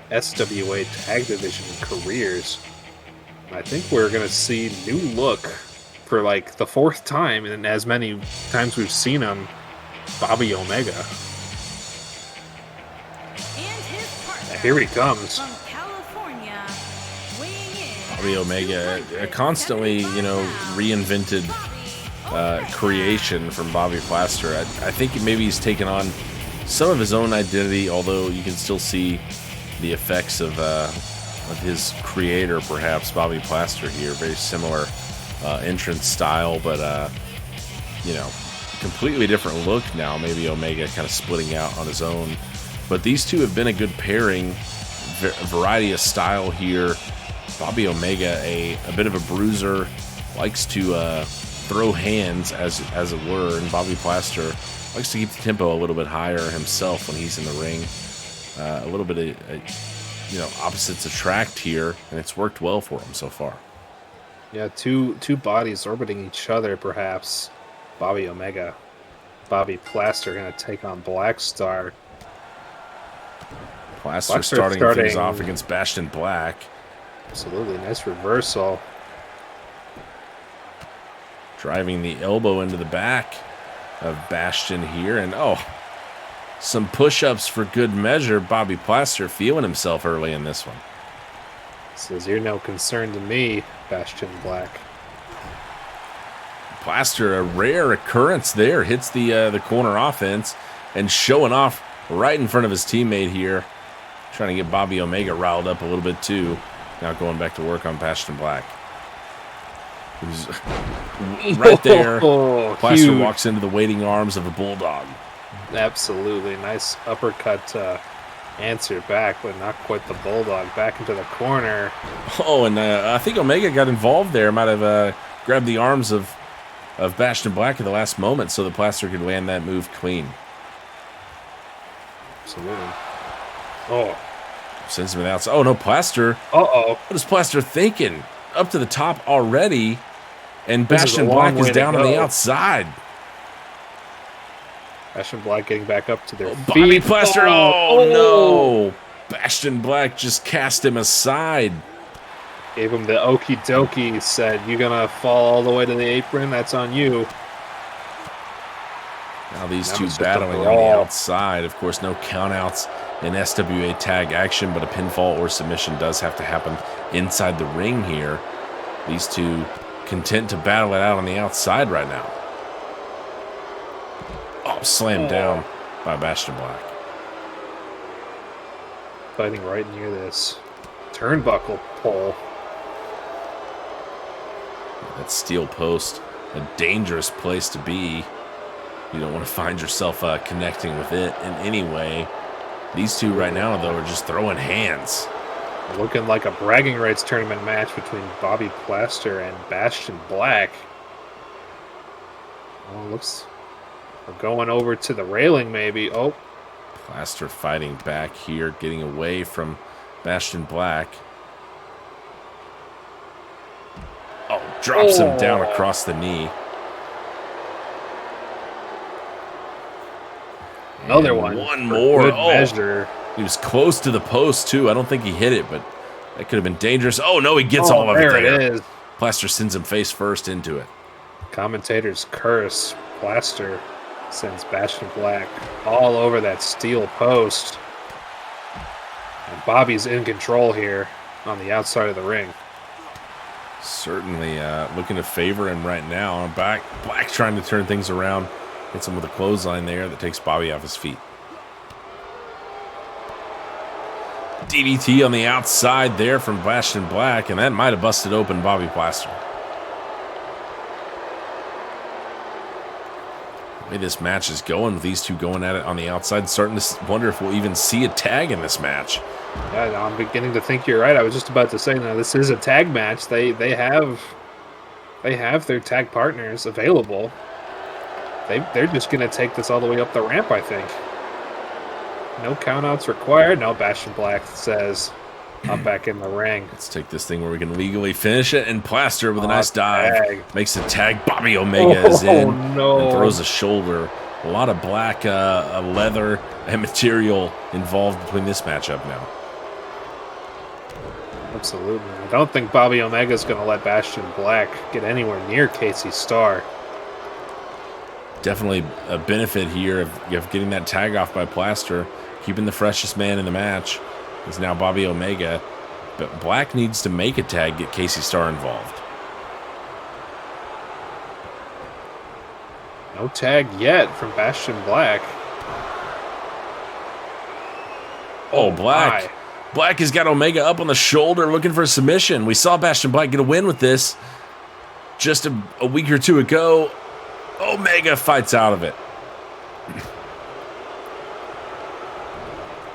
SWA tag division careers. And I think we're going to see new look for like the fourth time, and as many times we've seen him, Bobby Omega. Here he comes. Bobby Omega, a constantly, reinvented creation from Bobby Plaster. I think maybe he's taken on some of his own identity, although you can still see the effects of his creator, perhaps, Bobby Plaster here. Very similar entrance style, but, completely different look now. Maybe Omega kind of splitting out on his own. But these two have been a good pairing, variety of style here. Bobby Omega, a bit of a bruiser, likes to throw hands, as it were, and Bobby Plaster likes to keep the tempo a little bit higher himself when he's in the ring. A little bit of, opposites attract here, and it's worked well for him so far. Yeah, two bodies orbiting each other, perhaps. Bobby Omega, Bobby Plaster going to take on Black Star. Plaster starting things off against Bastion Black. Absolutely, nice reversal. Driving the elbow into the back of Bastion here, and some push-ups for good measure. Bobby Plaster feeling himself early in this one. Says, "You're no concern to me, Bastion Black." Plaster, a rare occurrence there, hits the corner offense and showing off right in front of his teammate here, trying to get Bobby Omega riled up a little bit too. Now going back to work on Bastion Black. Who's right there. Plaster huge. Walks into the waiting arms of a bulldog. Absolutely. Nice uppercut answer back, but not quite the bulldog. Back into the corner. Oh, and I think Omega got involved there. Might have grabbed the arms of Bastion Black at the last moment so the Plaster could land that move clean. Absolutely. Oh. Sends him outside. Oh, no, Plaster. Uh-oh. What is Plaster thinking? Up to the top already, and Bastion Black is down on the outside. Bastion Black getting back up to their feet. Bobby Plaster. Oh, no. Bastion Black just cast him aside. Gave him the okie dokie, said, "You're going to fall all the way to the apron? That's on you." Now these two battling on the outside. Of course, no countouts in SWA tag action, but a pinfall or submission does have to happen inside the ring here. These two content to battle it out on the outside right now. Oh, slammed down by Bastion Black. Fighting right near this turnbuckle pole. That steel post, a dangerous place to be. You don't want to find yourself connecting with it in any way. These two right now, though, are just throwing hands. Looking like a bragging rights tournament match between Bobby Plaster and Bastion Black. Oh, looks we're going over to the railing, maybe. Oh. Plaster fighting back here, getting away from Bastion Black. Oh, drops him down across the knee. Another one. One more. Good measure. He was close to the post, too. I don't think he hit it, but that could have been dangerous. Oh, no, he gets all of it there. There it is. Plaster sends him face first into it. Commentator's curse. Plaster sends Bastion Black all over that steel post. And Bobby's in control here on the outside of the ring. Certainly looking to favor him right now. Black trying to turn things around. Hits him with a clothesline there that takes Bobby off his feet. DDT on the outside there from Bastion Black, and that might have busted open Bobby Plaster. The way this match is going, with these two going at it on the outside, starting to wonder if we'll even see a tag in this match. Yeah, I'm beginning to think you're right. I was just about to say, no, this is a tag match. They have their tag partners available. They're just going to take this all the way up the ramp, I think. No countouts required. No, Bastion Black says, I'm back in the ring. Let's take this thing where we can legally finish it. And Plaster with a nice dive. Makes the tag. Bobby Omega is in. No. And throws a shoulder. A lot of black leather and material involved between this matchup now. Absolutely. I don't think Bobby Omega is going to let Bastion Black get anywhere near Casey Starr. Definitely a benefit here of getting that tag off by Plaster. Keeping the freshest man in the match is now Bobby Omega. But Black needs to make a tag, get Casey Starr involved. No tag yet from Bastion Black. Oh, Black. My. Black has got Omega up on the shoulder looking for a submission. We saw Bastion Black get a win with this just a week or two ago. Omega fights out of it.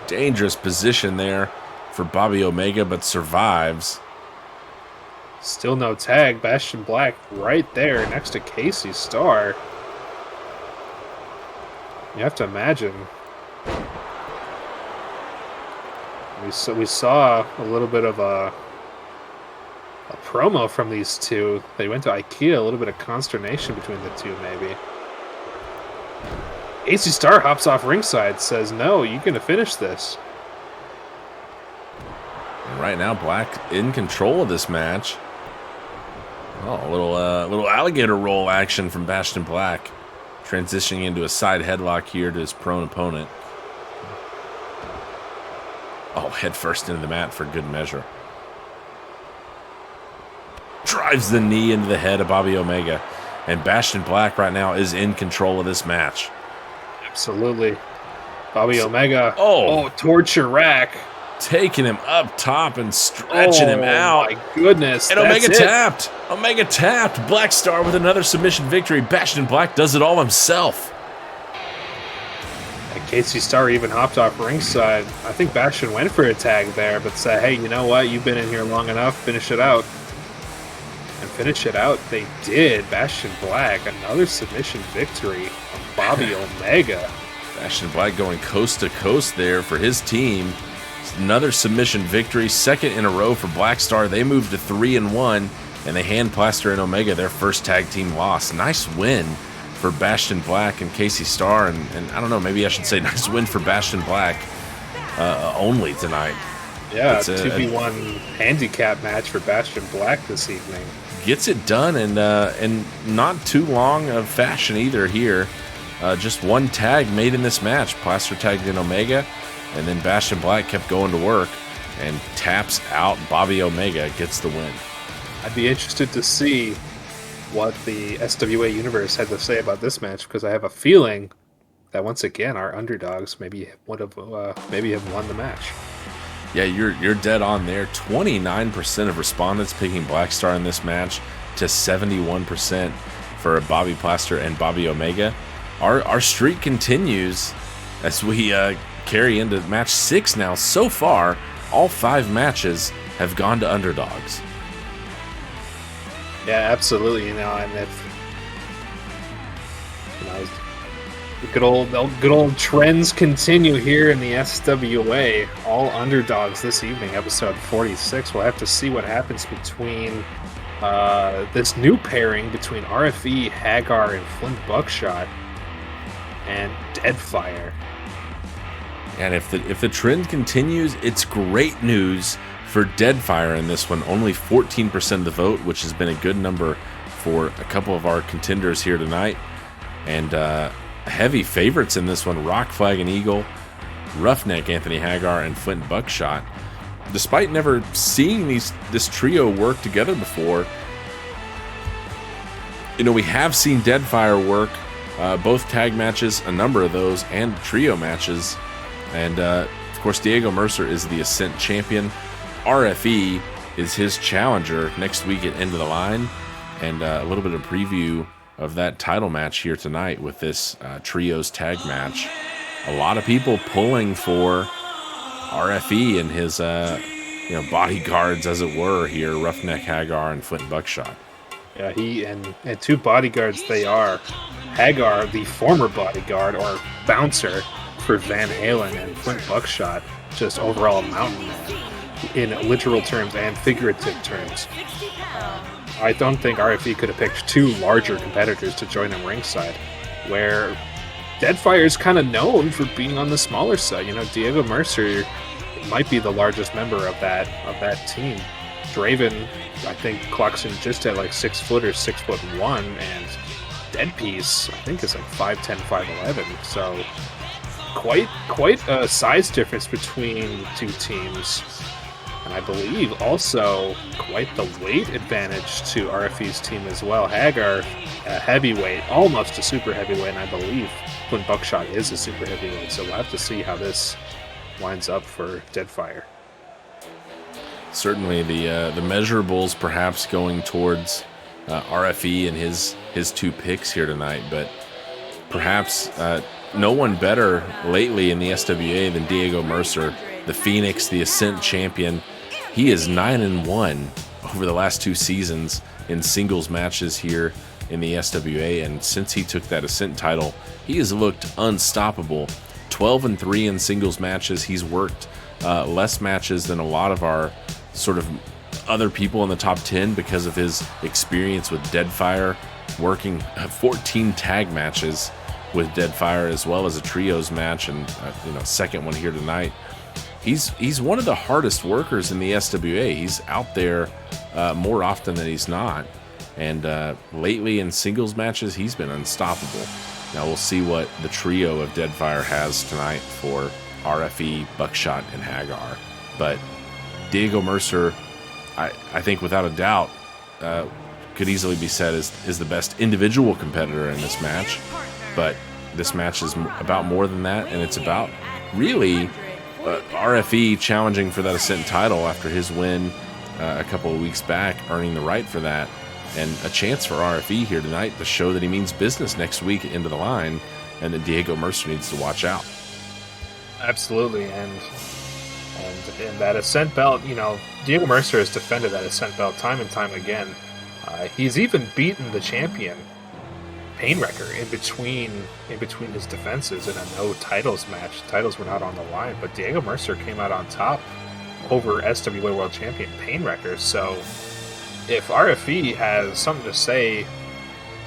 Dangerous position there for Bobby Omega, but survives. Still no tag. Bastion Black right there next to Casey Starr. You have to imagine. We saw a little bit of a promo from these two. They went to IKEA, a little bit of consternation between the two, maybe. AC Starr hops off ringside, says, no, you're going to finish this. And right now, Black in control of this match. Oh, a little alligator roll action from Bastion Black. Transitioning into a side headlock here to his prone opponent. Oh, head first into the mat for good measure. Drives the knee into the head of Bobby Omega. And Bastion Black right now is in control of this match. Absolutely. Bobby Omega. Oh, torture rack. Taking him up top and stretching him out. Oh, my goodness. And Omega tapped. Omega tapped. Black Star with another submission victory. Bastion Black does it all himself. And Casey Starr even hopped off ringside. I think Bastion went for a tag there, but said, hey, you know what? You've been in here long enough. Finish it out. And finish it out, they did. Bastion Black, another submission victory of Bobby Omega. Bastion Black going coast to coast there for his team. Another submission victory, second in a row for Black Star. They moved to 3-1, and they hand Plaster and Omega their first tag team loss. Nice win for Bastion Black and Casey Starr, and I don't know, maybe I should say nice win for Bastion Black only tonight. Yeah, it's a 2v1 handicap match for Bastion Black this evening. Gets it done, and not too long of fashion either here. Just one tag made in this match. Plaster tagged in Omega, and then Bastion Black kept going to work and taps out Bobby Omega, gets the win. I'd be interested to see what the SWA universe had to say about this match, because I have a feeling that once again our underdogs maybe would have won the match. Yeah, you're dead on there. 29% of respondents picking Black Star in this match to 71% for Bobby Plaster and Bobby Omega. Our streak continues as we carry into match 6 now. So far, all 5 matches have gone to underdogs. Yeah, absolutely. And if the good old trends continue here in the SWA, all underdogs this evening, episode 46. We'll have to see what happens between this new pairing between RFE, Hagar, and Flint Buckshot, and Deadfire. And if the trend continues, it's great news for Deadfire in this one. Only 14% of the vote, which has been a good number for a couple of our contenders here tonight. And heavy favorites in this one, Rock, Flag, and Eagle. Roughneck Anthony Hagar and Flint Buckshot. Despite never seeing this trio work together before, we have seen Deadfire work both tag matches, a number of those, and trio matches. And of course, Diego Mercer is the Ascent champion. RFE is his challenger next week at End of the Line. And a little bit of preview of that title match here tonight with this trios tag match. A lot of people pulling for RFE and his bodyguards, as it were, here, Roughneck Hagar and Flint Buckshot. Yeah, he and two bodyguards they are. Hagar, the former bodyguard or bouncer for Van Halen, and Flint Buckshot, just overall a mountain man in literal terms and figurative terms. I don't think RFE could have picked two larger competitors to join him ringside, where Deadfire is kind of known for being on the smaller side. Diego Mercer might be the largest member of that team. Draven, I think, clocks in just at like 6 foot or 6'1", and Deadpiece, I think, is like 5'10", 5'11". So quite a size difference between two teams. And I believe also quite the weight advantage to RFE's team as well. Hagar, a heavyweight, almost a super heavyweight, and I believe Flint Buckshot is a super heavyweight. So we'll have to see how this lines up for Deadfire. Certainly the measurables perhaps going towards RFE and his two picks here tonight, but perhaps no one better lately in the SWA than Diego Mercer, the Phoenix, the Ascent champion. He is 9-1 over the last 2 seasons in singles matches here in the SWA, and since he took that Ascent title, he has looked unstoppable. 12-3 in singles matches. He's worked less matches than a lot of our sort of other people in the top 10 because of his experience with Deadfire, working 14 tag matches with Deadfire as well as a trios match, and second one here tonight. He's one of the hardest workers in the SWA. He's out there more often than he's not, and lately in singles matches he's been unstoppable. Now we'll see what the trio of Deadfire has tonight for RFE, Buckshot, and Hagar. But Diego Mercer, I think without a doubt, could easily be said is the best individual competitor in this match. But this match is about more than that, and it's about really RFE challenging for that Ascent title after his win a couple of weeks back, earning the right for that, and a chance for RFE here tonight to show that he means business next week at End of the Line, and that Diego Mercer needs to watch out. Absolutely, and that Ascent belt, Diego Mercer has defended that Ascent belt time and time again. He's even beaten the champion, Painwrecker, in between his defenses in a no titles match. Titles were not on the line, but Diego Mercer came out on top over SWA World Champion Painwrecker. So if RFE has something to say,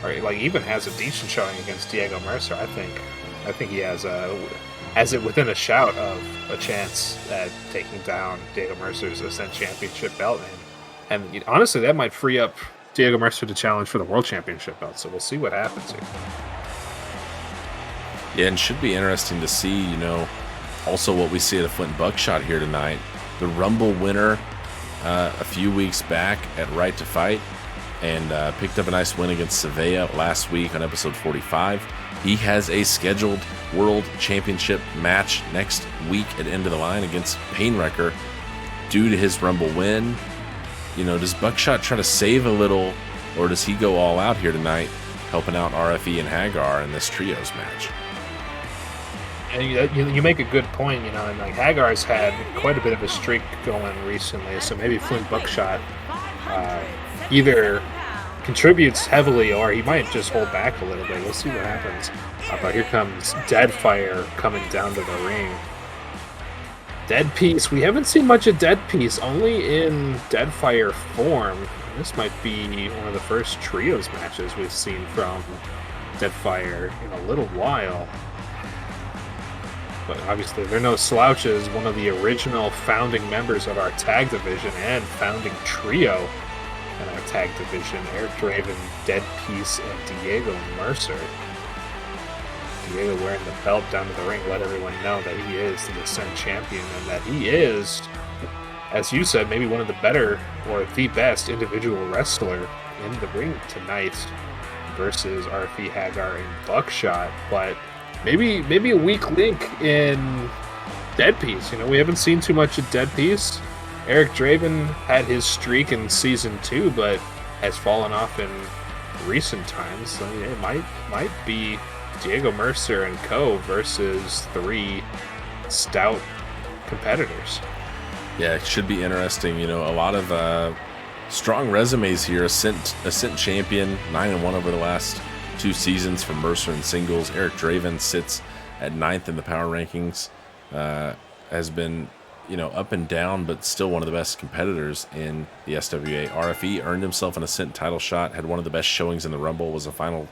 or even has a decent showing against Diego Mercer, I think he has it within a shout of a chance at taking down Diego Mercer's Ascent Championship belt. And honestly, that might free up Diego Mercer to challenge for the World Championship belt. So we'll see what happens here. Yeah, and should be interesting to see, also what we see at a Flint Buckshot here tonight. The Rumble winner a few weeks back at Right to Fight, and picked up a nice win against Sevilla last week on episode 45. He has a scheduled World Championship match next week at End of the Line against Painwrecker due to his Rumble win. Does Buckshot try to save a little, or does he go all out here tonight, helping out RFE and Hagar in this trios match? And you make a good point, and Hagar's had quite a bit of a streak going recently, so maybe Flint Buckshot either contributes heavily or he might just hold back a little bit. We'll see what happens. But here comes Deadfire coming down to the ring. Deadpiece. We haven't seen much of Deadpiece, only in Deadfire form. This might be one of the first trios matches we've seen from Deadfire in a little while. But obviously they're no slouches. One of the original founding members of our tag division and founding trio in our tag division, Eric Draven, Deadpiece, and Diego Mercer. Diego wearing the belt down to the ring, let everyone know that he is the Ascent champion and that he is, as you said, maybe one of the better or the best individual wrestler in the ring tonight versus RFE, Hagar, and Buckshot. But maybe a weak link in Dead Piece. You know, we haven't seen too much of Dead Piece. Eric Draven had his streak in season 2, but has fallen off in recent times. So it might be Diego Mercer and co. versus 3 stout competitors. Yeah, it should be interesting. You know, a lot of strong resumes here. Ascent champion, 9-1 over the last 2 seasons for Mercer in singles. Eric Draven sits at 9th in the power rankings. Has been, you know, up and down, but still one of the best competitors in the SWA. RFE earned himself an Ascent title shot, had one of the best showings in the Rumble, was a Final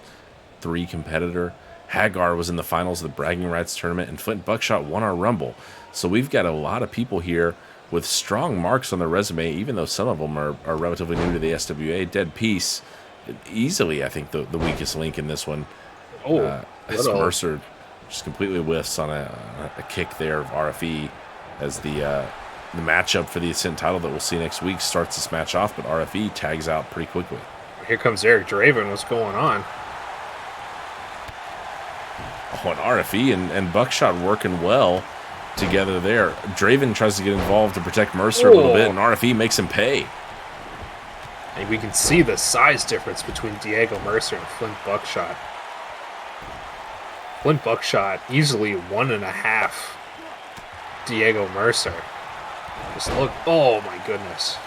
3 competitor. Hagar was in the finals of the Bragging Rights tournament, and Flint Buckshot won our Rumble. So we've got a lot of people here with strong marks on their resume, even though some of them are relatively new to the SWA. Dead Piece, easily, I think, the weakest link in this one. As Mercer just completely whiffs on a kick there of RFE as the matchup for the Ascent title that we'll see next week starts this match off, but RFE tags out pretty quickly. Here comes Eric Draven. What's going on? Oh, and RFE and Buckshot working well together there. Draven tries to get involved to protect Mercer a little bit, and RFE makes him pay. And we can see the size difference between Diego Mercer and Flint Buckshot. Flint Buckshot easily 1.5 Diego Mercer. Just look, oh my goodness.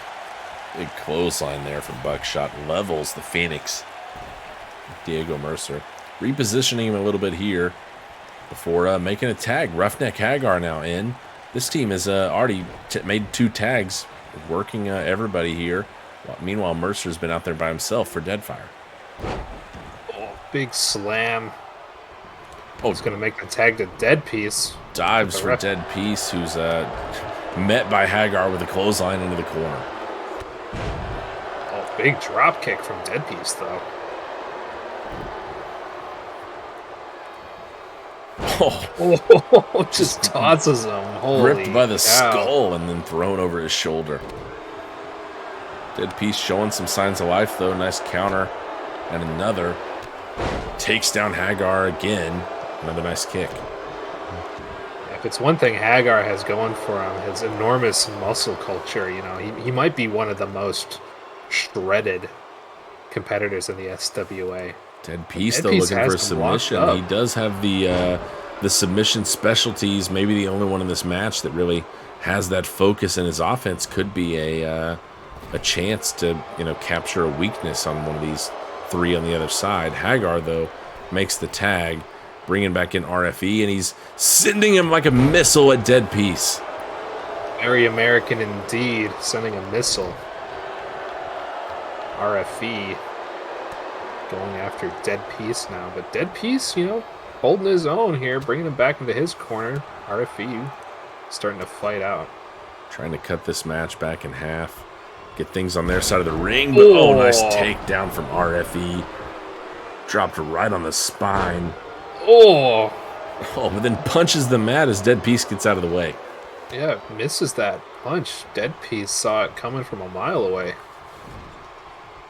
Big clothesline there from Buckshot. Levels the Phoenix. Diego Mercer. Repositioning him a little bit here before making a tag. Roughneck Hagar now in. This team has already made 2 tags, working everybody here. Meanwhile, Mercer's been out there by himself for Deadfire. Oh, big slam. Oh, he's going to make the tag to Dead Piece. Dives for Dead Piece, who's met by Hagar with a clothesline into the corner. Oh, big drop kick from Dead Piece, though. Oh, just tosses him. Holy gripped by the cow. skull and then thrown over his shoulder. Dead Piece showing some signs of life, though. Nice counter. And another. Takes down Hagar again. Another nice kick. If it's one thing Hagar has going for him, his enormous muscle culture, you know, he might be one of the most shredded competitors in the SWA. Dead Piece, though, looking for a submission. He does have the submission specialties. Maybe the only one in this match that really has that focus in his offense. Could be a chance to, you know, capture a weakness on one of these 3 on the other side. Hagar, though, makes the tag, bringing back in RFE, and he's sending him like a missile at Dead Piece. Very American indeed, sending a missile. RFE going after Dead Piece now, but Dead Piece, you know, holding his own here, bringing him back into his corner. RFE starting to fight out. Trying to cut this match back in half. Get things on their side of the ring. But, oh, nice takedown from RFE. Dropped right on the spine. Oh, but then punches the mat as Dead Piece gets out of the way. Yeah, misses that punch. Dead Piece saw it coming from a mile away.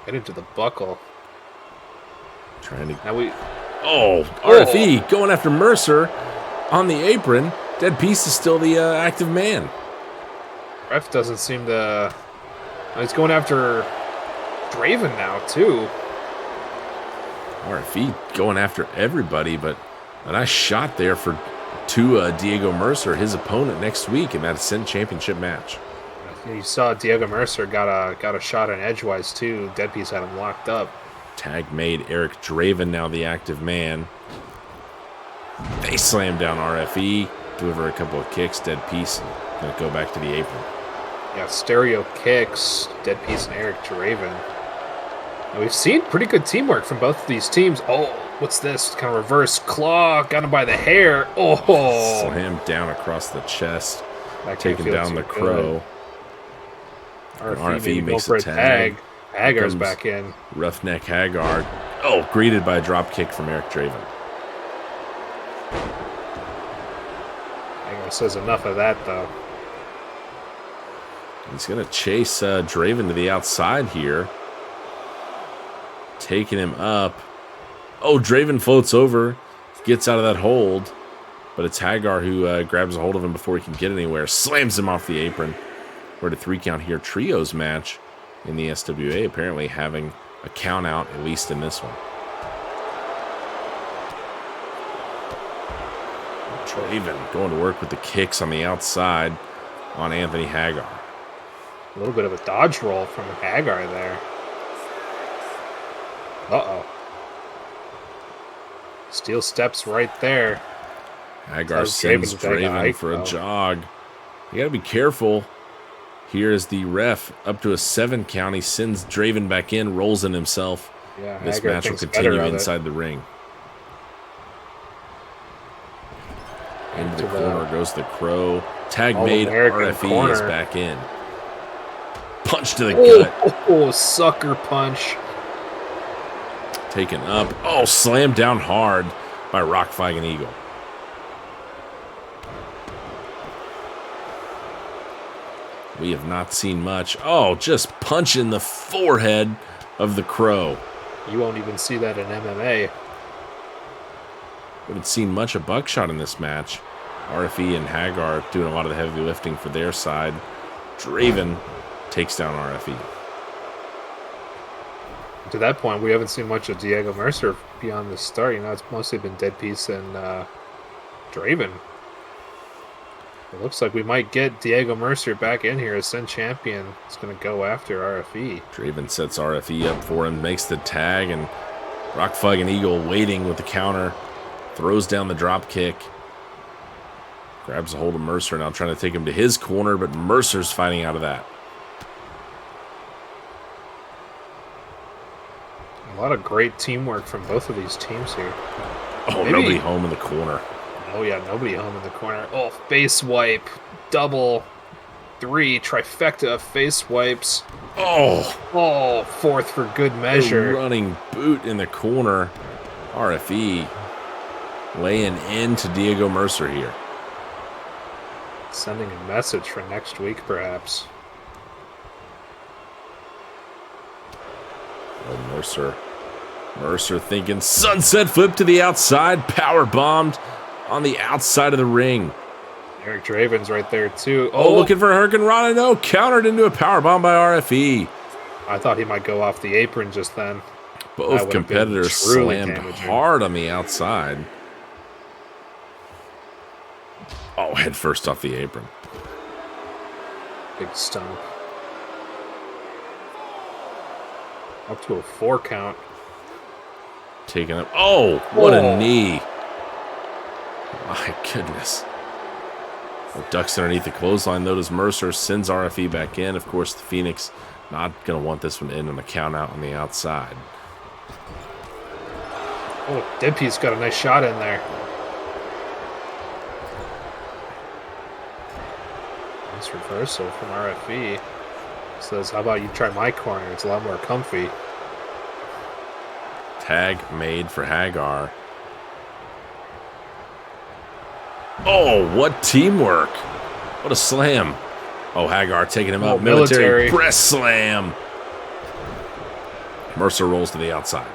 Right into the buckle. Trying to... Now we... RFE going after Mercer on the apron. Dead Piece is still the active man. Ref doesn't seem to... He's going after Draven now, too. RFE going after everybody, but a nice shot there to Diego Mercer, his opponent next week in that Ascent Championship match. You saw Diego Mercer got a shot on edgewise, too. Dead Piece had him locked up. Tag made. Eric Draven now the active man. They slam down RFE, deliver a couple of kicks. Dead Piece going to go back to the apron. Yeah, stereo kicks. Dead Piece and Eric Draven. Now we've seen pretty good teamwork from both of these teams. Oh, what's this? Kind of reverse claw. Got him by the hair. Oh. Slammed down across the chest. Taking down the crow. RFE makes a tag. Hagar's back in. Roughneck Hagar. Oh, greeted by a drop kick from Eric Draven. Hagar says enough of that, though. He's going to chase Draven to the outside here. Taking him up. Oh, Draven floats over. Gets out of that hold. But it's Hagar who grabs a hold of him before he can get anywhere. Slams him off the apron. We're at a 3 count here. Trios match in the SWA. Apparently having a count out, at least in this one. Draven going to work with the kicks on the outside on Anthony Hagar. A little bit of a dodge roll from Hagar there. Uh-oh. Steel steps right there. Hagar sends Draven for a jog. You got to be careful. Here is the ref up to a 7 count. He sends Draven back in, rolls in himself. Yeah, this match will continue inside the ring. Into the corner goes the Crow. Tag made. RFE is back in. Punch to the gut. Oh, sucker punch. Taken up. Oh, slammed down hard by Rockflagon Eagle. We have not seen much. Oh, just punch in the forehead of the Crow. You won't even see that in MMA. Haven't seen much of Buckshot in this match. RFE and Hagar doing a lot of the heavy lifting for their side. Draven takes down RFE. To that point, we haven't seen much of Diego Mercer beyond the start. You know, it's mostly been Dead Piece and Draven. It looks like we might get Diego Mercer back in here as Sin Champion. It's going to go after RFE. Draven sets RFE up for him, makes the tag, and Rockflagon Eagle waiting with the counter. Throws down the drop kick. Grabs a hold of Mercer now, trying to take him to his corner, but Mercer's fighting out of that. A lot of great teamwork from both of these teams here. Oh, nobody home in the corner. Oh, yeah, nobody home in the corner. Oh, face wipe. Double. 3. Trifecta of face wipes. Oh, fourth for good measure. A running boot in the corner. RFE laying into Diego Mercer here. Sending a message for next week, perhaps. Oh, Mercer thinking sunset flip to the outside. Power bombed on the outside of the ring. Eric Draven's right there, too. Oh, looking for Hurricane Rana. No, countered into a power bomb by RFE. I thought he might go off the apron just then. Both competitors slammed hard on the outside. Oh, head first off the apron. Big stomp. Up to a 4 count. Taking up. Oh, what a knee. My goodness. Well, ducks underneath the clothesline, though, does Mercer. Sends RFE back in. Of course, the Phoenix not going to want this one in on a count out on the outside. Oh, Dead Piece got a nice shot in there. Nice reversal from RFE. Says, how about you try my corner? It's a lot more comfy. Tag made for Hagar. Oh, what teamwork. What a slam. Oh, Hagar taking him out. Military press slam. Mercer rolls to the outside.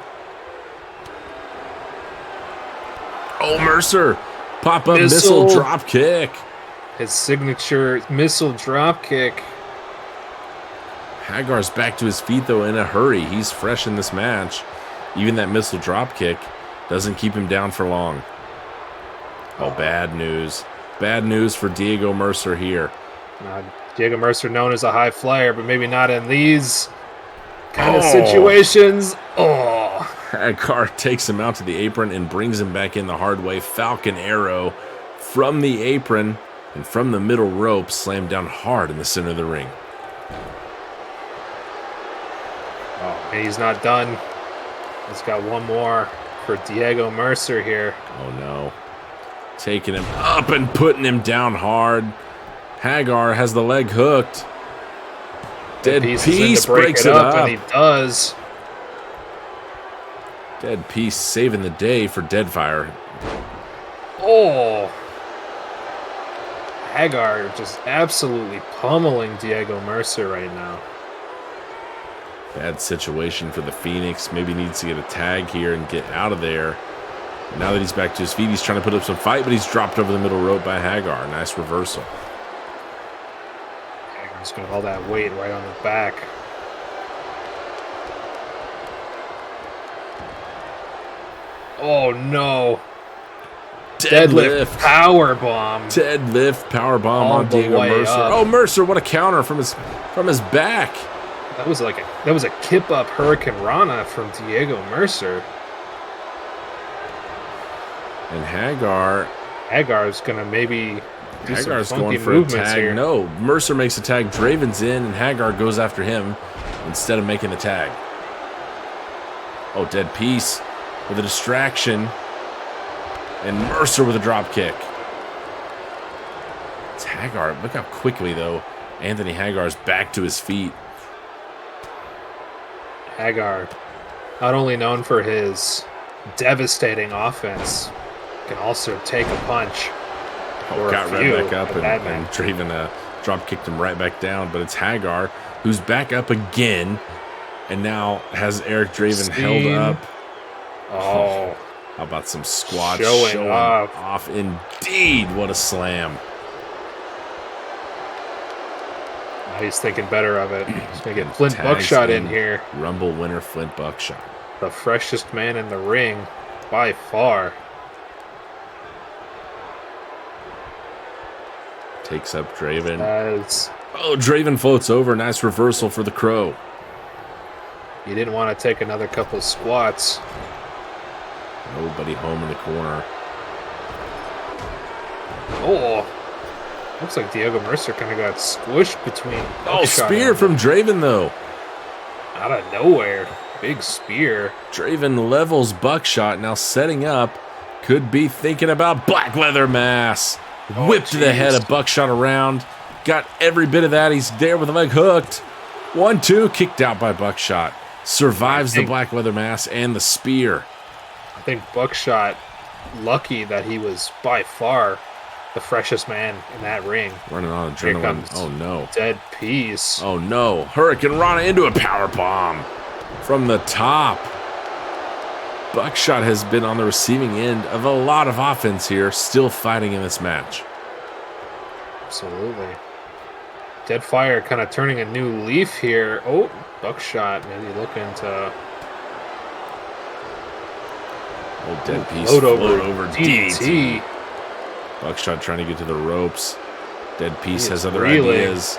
Oh, Mercer. Pop-up missile drop kick. His signature missile drop kick. Hagar's back to his feet, though, in a hurry. He's fresh in this match. Even that missile drop kick doesn't keep him down for long. Oh, bad news. Bad news for Diego Mercer here. Diego Mercer known as a high flyer, but maybe not in these kind of situations. Oh. Hagar takes him out to the apron and brings him back in the hard way. Falcon arrow from the apron and from the middle rope, slammed down hard in the center of the ring. Oh, and he's not done. He's got one more for Diego Mercer here. Oh, no. Taking him up and putting him down hard. Hagar has the leg hooked. Dead Piece breaks it up. And he does. Dead Piece saving the day for Deadfire. Oh. Hagar just absolutely pummeling Diego Mercer right now. Bad situation for the Phoenix. Maybe needs to get a tag here and get out of there. Now that he's back to his feet, he's trying to put up some fight, but he's dropped over the middle rope by Hagar. Nice reversal. Hagar's got all that weight right on the back. Oh no. Deadlift power bomb. Deadlift power bomb on Diego Mercer. Up. Oh, Mercer, what a counter from his back. That was a kip up Hurricane Rana from Diego Mercer. And Hagar's gonna maybe do Hagar's some funky going for a movements tag. here. No, Mercer makes a tag. Draven's in, and Hagar goes after him instead of making the tag. Oh, dead piece with a distraction. And Mercer with a drop kick. It's Hagar. Look how quickly, though, Anthony Hagar's back to his feet. Hagar, not only known for his devastating offense, can also take a punch. Oh, got right back up, and Draven drop kicked him right back down. But it's Hagar who's back up again, and now has Eric Draven held up. Oh. How about some squats showing off? Indeed, what a slam. Now he's thinking better of it. He's going to get Flint Buckshot in here. Rumble winner Flint Buckshot. The freshest man in the ring by far. Takes up Draven. Oh, Draven floats over. Nice reversal for the Crow. He didn't want to take another couple of squats. Nobody home in the corner. Oh, looks like Diego Mercer kind of got squished between. Oh, spear from Draven, though. Out of nowhere. Big spear. Draven levels Buckshot, now setting up. Could be thinking about black leather mass. Whipped the head of Buckshot around. Got every bit of that. He's there with the leg hooked. 1-2, kicked out by Buckshot. Survives the black leather mass and the spear. I think Buckshot, lucky that he was by far the freshest man in that ring. Running on adrenaline. Oh, no. Dead piece. Oh, no. Hurricane Rana into a power bomb from the top. Buckshot has been on the receiving end of a lot of offense here, still fighting in this match. Absolutely. Deadfire kind of turning a new leaf here. Oh, Buckshot maybe looking to... Oh, dead piece. Float over DDT. Buckshot trying to get to the ropes. Dead piece has other ideas.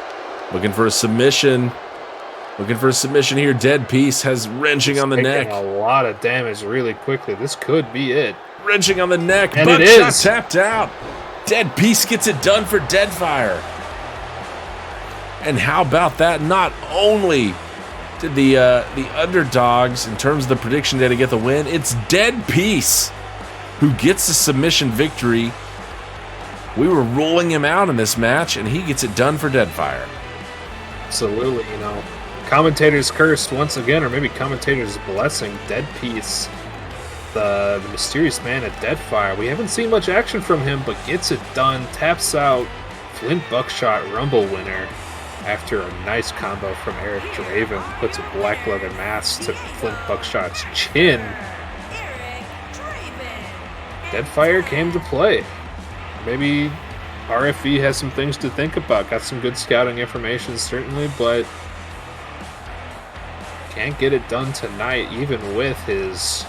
Looking for a submission. Looking for a submission here. Dead piece has wrenching on the neck. A lot of damage really quickly. This could be it. Wrenching on the neck. And Buckshot it is. Tapped out. Dead piece gets it done for Deadfire. And how about that? Not only did the underdogs, in terms of the prediction day to get the win, it's Dead Piece who gets the submission victory. We were rolling him out in this match, and he gets it done for Deadfire. Absolutely, commentators cursed once again, or maybe commentators blessing. Dead Piece, the mysterious man at Deadfire. We haven't seen much action from him, but gets it done. Taps out Flint Buckshot, Rumble winner. After a nice combo from Eric Draven, puts a black leather mask to Flint Buckshot's chin. Deadfire came to play. Maybe RFE has some things to think about. Got some good scouting information, certainly, but can't get it done tonight, even with his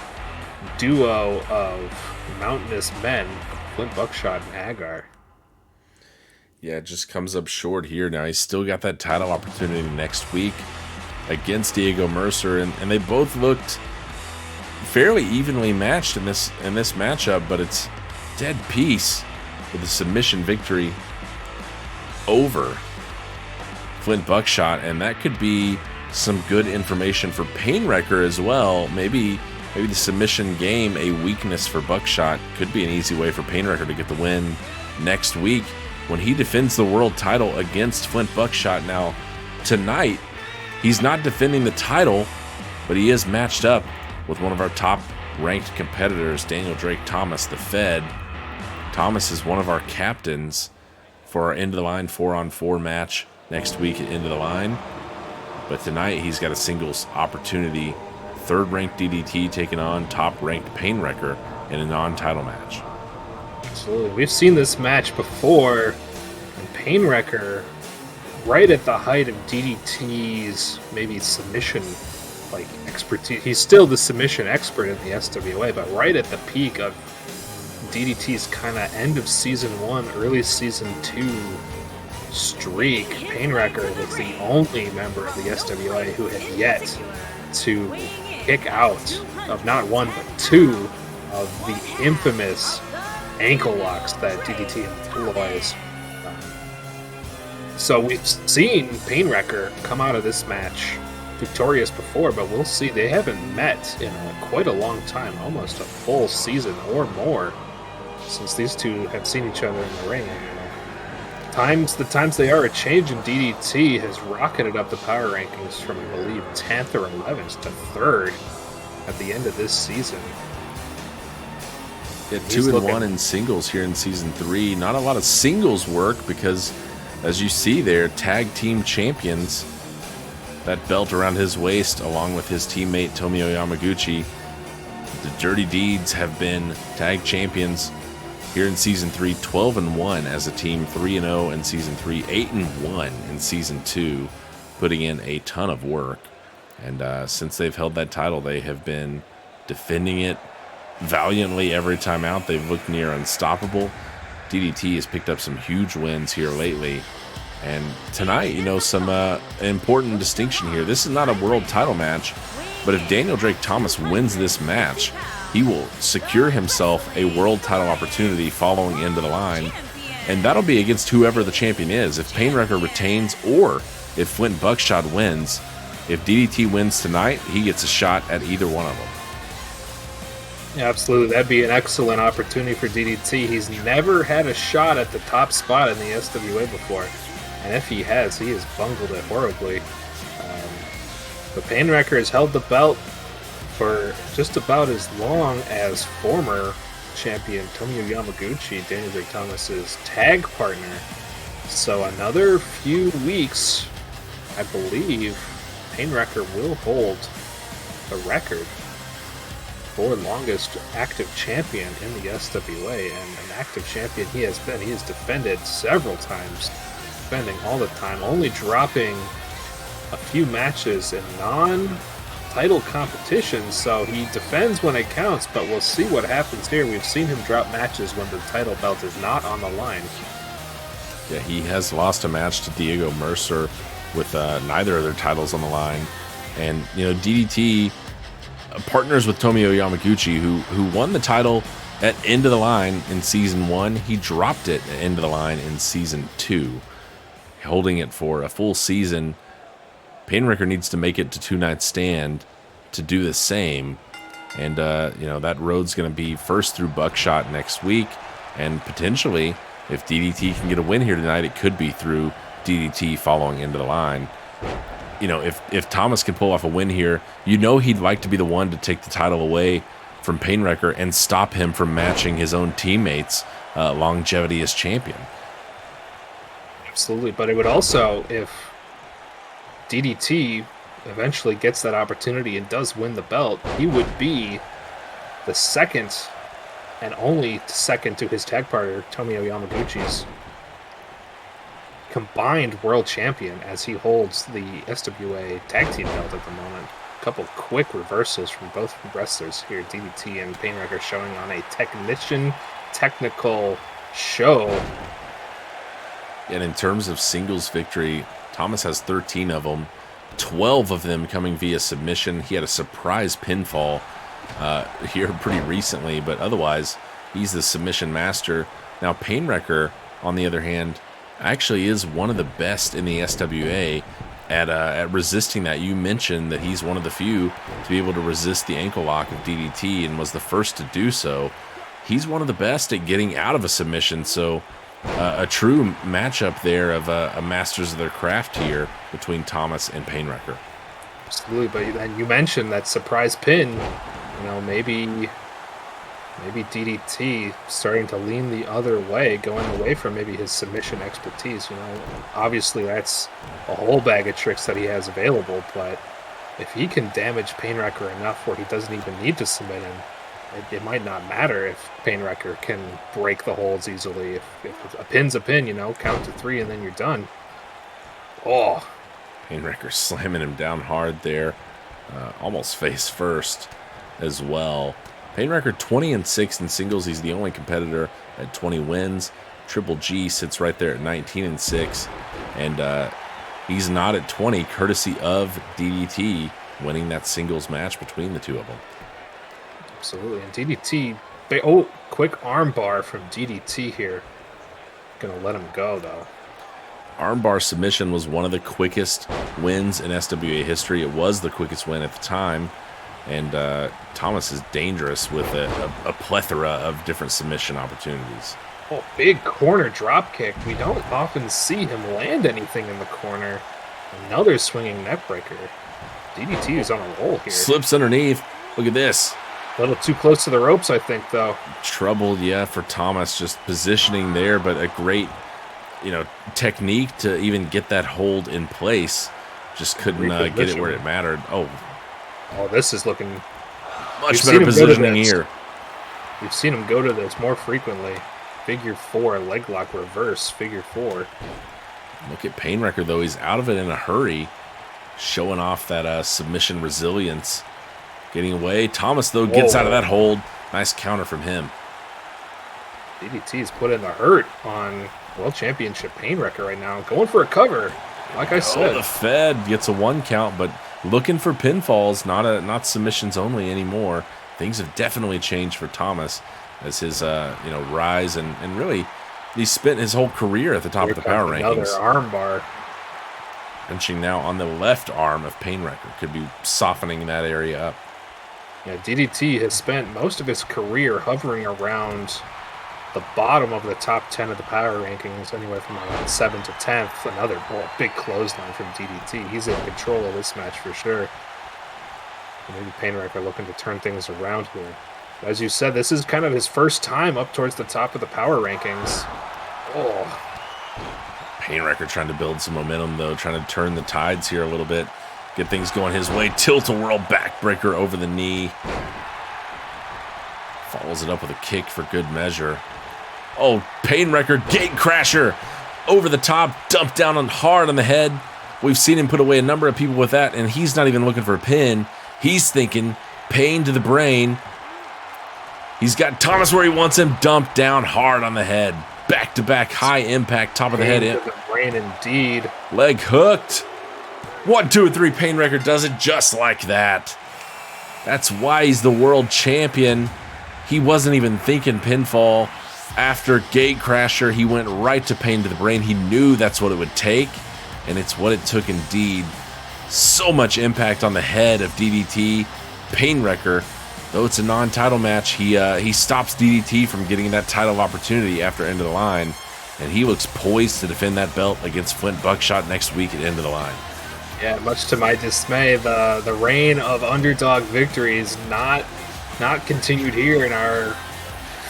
duo of mountainous men, Flint Buckshot and Hagar. Yeah, it just comes up short here. Now he's still got that title opportunity next week against Diego Mercer, and they both looked fairly evenly matched in this matchup, but it's Dead Piece with a submission victory over Flint Buckshot, and that could be some good information for Painwrecker as well. Maybe the submission game, a weakness for Buckshot, could be an easy way for Painwrecker to get the win next week when he defends the world title against Flint Buckshot. Now, tonight, he's not defending the title, but he is matched up with one of our top-ranked competitors, Daniel Drake Thomas, the Fed. Thomas is one of our captains for our end of the line 4-on-4 match next week at End of the Line. But tonight he's got a singles opportunity. Third-ranked DDT taking on top-ranked Painwrecker in a non-title match. Absolutely. We've seen this match before. And Painwrecker, right at the height of DDT's maybe submission like expertise. He's still the submission expert in the SWA, but right at the peak of DDT's kind of end of season 1, early season 2 streak, Painwrecker was the only member of the SWA who had yet to kick out of not one but 2 of the infamous ankle locks that DDT employs. So we've seen Painwrecker come out of this match victorious before, but we'll see. They haven't met in quite a long time, almost a full season or more, since these two have seen each other in the ring. The times they are a change in DDT has rocketed up the power rankings from, I believe, 10th or 11th to 3rd at the end of this season. Yeah, 2-1 in singles here in season 3. Not a lot of singles work because, as you see there, tag team champions. That belt around his waist, along with his teammate Tomio Yamaguchi. The Dirty Deeds have been tag champions here in season 3, 12-1 as a team, 3-0 in season 3, 8-1 in season 2, putting in a ton of work. And since they've held that title, they have been defending it valiantly every time out. They've looked near unstoppable. DDT has picked up some huge wins here lately. And tonight, some important distinction here. This is not a world title match, but if Daniel Drake Thomas wins this match, he will secure himself a world title opportunity following End of the Line, and that'll be against whoever the champion is. If Painwrecker retains or if Flint Buckshot wins, if DDT wins tonight, he gets a shot at either one of them. Yeah, absolutely. That'd be an excellent opportunity for DDT. He's never had a shot at the top spot in the SWA before. And if he has bungled it horribly. But Painwrecker has held the belt for just about as long as former champion Tomio Yamaguchi, Daniel Drake Thomas's tag partner. So another few weeks, I believe, Painwrecker will hold the record for longest active champion in the SWA, and an active champion he has been. He has defended several times, defending all the time, only dropping a few matches in non-title competitions, so he defends when it counts, but we'll see what happens here. We've seen him drop matches when the title belt is not on the line. Yeah, he has lost a match to Diego Mercer with neither of their titles on the line. And, DDT partners with Tomio Yamaguchi, who won the title at End of the Line in Season 1. He dropped it at End of the Line in Season 2, holding it for a full season. Painwrecker needs to make it to Two Night Stand to do the same. And, that road's going to be first through Buckshot next week. And potentially, if DDT can get a win here tonight, it could be through DDT following End of the Line. If Thomas can pull off a win here, he'd like to be the one to take the title away from Painwrecker and stop him from matching his own teammates' longevity as champion. Absolutely, but it would also, if DDT eventually gets that opportunity and does win the belt, he would be the second and only second to his tag partner, Tomio Yamaguchi's combined world champion, as he holds the SWA tag team belt at the moment. A couple quick reversals from both wrestlers here, DDT and Painwrecker, showing on a technical show. And in terms of singles victory, Thomas has 13 of them, 12 of them coming via submission. He had a surprise pinfall here pretty recently, but otherwise, he's the submission master. Now, Painwrecker, on the other hand, actually is one of the best in the SWA at resisting that. You mentioned that he's one of the few to be able to resist the ankle lock of DDT and was the first to do so. He's one of the best at getting out of a submission, so a true matchup there of a masters of their craft here between Thomas and Painwrecker. Absolutely, but you mentioned that surprise pin. Maybe Maybe DDT starting to lean the other way, going away from maybe his submission expertise. Obviously that's a whole bag of tricks that he has available, but if he can damage Painwrecker enough where he doesn't even need to submit him, it might not matter if Painwrecker can break the holds easily. If a pin's a pin, count to 3 and then you're done. Oh, Painwrecker slamming him down hard there, almost face first as well. Painwrecker 20-6 in singles. He's the only competitor at 20 wins. Triple G sits right there at 19-6, and he's not at 20, courtesy of DDT winning that singles match between the two of them. Absolutely, and DDT. Quick armbar from DDT here. Gonna let him go though. Armbar submission was one of the quickest wins in SWA history. It was the quickest win at the time. And Thomas is dangerous with a plethora of different submission opportunities. Oh, big corner drop kick. We don't often see him land anything in the corner. Another swinging neckbreaker. DDT is on a roll here. Slips underneath. Look at this. A little too close to the ropes, I think, though. Trouble, yeah, for Thomas. Just positioning there, but a great, technique to even get that hold in place. Just couldn't get it where it mattered. Oh, this is looking much better positioning here. We've seen him go to this more frequently. Figure 4, leg lock reverse, figure 4. Look at Painwrecker, though. He's out of it in a hurry, showing off that submission resilience. Getting away. Thomas, though, gets out of that hold. Nice counter from him. DDT's put in the hurt on World Championship Painwrecker right now. Going for a cover, like I said. The Fed gets a 1 count, but looking for pinfalls, not submissions only anymore. Things have definitely changed for Thomas as his rise and really he's spent his whole career at the top of the power rankings. Another armbar. Wrenching now on the left arm of Painwrecker, could be softening that area up. Yeah, DDT has spent most of his career hovering around the bottom of the top 10 of the power rankings, anywhere from around 7th to 10th. Another big clothesline from DDT. He's in control of this match for sure. Maybe Painwrecker looking to turn things around here. As you said, this is kind of his first time up towards the top of the power rankings. Oh. Painwrecker trying to build some momentum, though, trying to turn the tides here a little bit. Get things going his way. Tilt-a-whirl backbreaker over the knee. Follows it up with a kick for good measure. Oh, Painwrecker, gate crasher. Over the top, dumped down hard on the head. We've seen him put away a number of people with that, and he's not even looking for a pin. He's thinking pain to the brain. He's got Thomas where he wants him, dumped down hard on the head. Back-to-back, high impact, top of the head. Pain to the brain indeed. Leg hooked. 1, 2, 3, Painwrecker does it just like that. That's why he's the world champion. He wasn't even thinking pinfall. After Gate Crasher, he went right to pain to the brain. He knew that's what it would take, and it's what it took indeed. So much impact on the head of DDT. Painwrecker, though it's a non-title match, he stops DDT from getting that title opportunity after End of the Line, and he looks poised to defend that belt against Flint Buckshot next week at End of the Line. Yeah, much to my dismay, the reign of underdog victories not continued here in our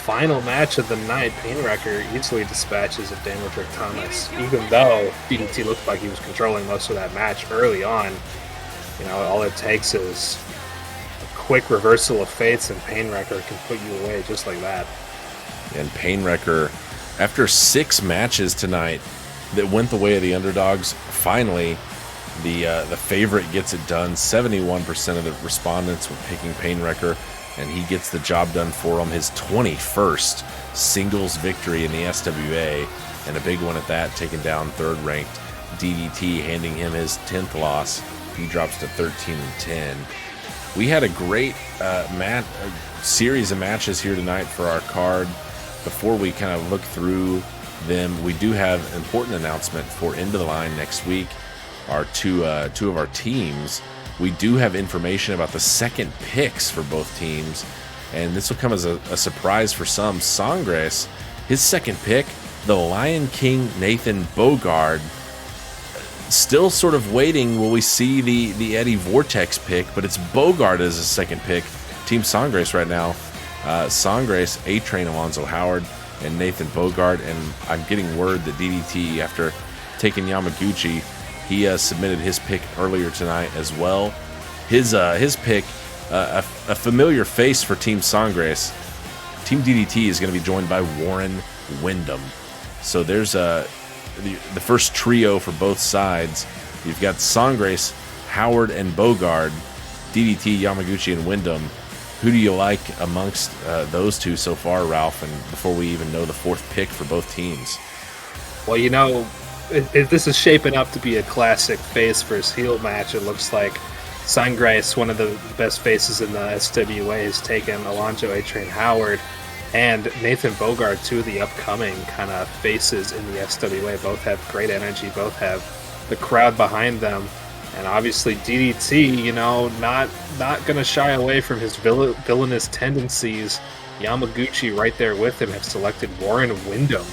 final match of the night. Painwrecker easily dispatches of Daniel Drake Thomas, even though DDT looked like he was controlling most of that match early on. All it takes is a quick reversal of fates, and Painwrecker can put you away just like that. And Painwrecker, after 6 matches tonight that went the way of the underdogs, finally the favorite gets it done. 71% of the respondents were picking Painwrecker, and he gets the job done for him. His 21st singles victory in the SWA, and a big one at that, taking down third-ranked DDT, handing him his 10th loss. He drops to 13-10. We had a great series of matches here tonight for our card. Before we kind of look through them, we do have an important announcement for End of the Line next week. Our two of our teams, we do have information about the second picks for both teams, and this will come as a surprise for some. Sangres, his second pick, the Lion King Nathan Bogard. Still sort of waiting, will we see the Eddie Vortex pick, but it's Bogard as a second pick. Team Sangres right now Sangres, A-Train, Alonzo Howard, and Nathan Bogard. And I'm getting word that DDT, after taking Yamaguchi, he submitted his pick earlier tonight as well. His pick, a familiar face for Team Sangres. Team DDT is going to be joined by Warren Wyndham. So there's the first trio for both sides. You've got Sangres, Howard, and Bogard, DDT, Yamaguchi, and Wyndham. Who do you like amongst those two so far, Ralph, and before we even know the fourth pick for both teams? Well, this is shaping up to be a classic face versus heel match. It looks like Sangres, one of the best faces in the SWA, has taken Alonzo A-Train Howard, and Nathan Bogard, two of the upcoming kind of faces in the SWA. Both have great energy, both have the crowd behind them. And obviously DDT, not going to shy away from his villainous tendencies. Yamaguchi right there with him have selected Warren Wyndham,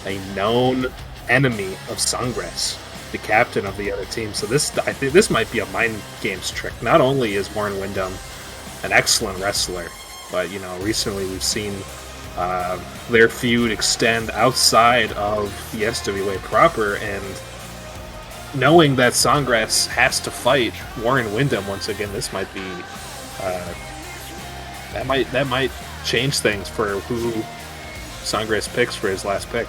a known enemy of Sangres, the captain of the other team. So I think this might be a mind games trick. Not only is Warren Wyndham an excellent wrestler, but recently we've seen their feud extend outside of the SWA proper, and knowing that Sangres has to fight Warren Wyndham once again, this might be that might change things for who Sangres picks for his last pick.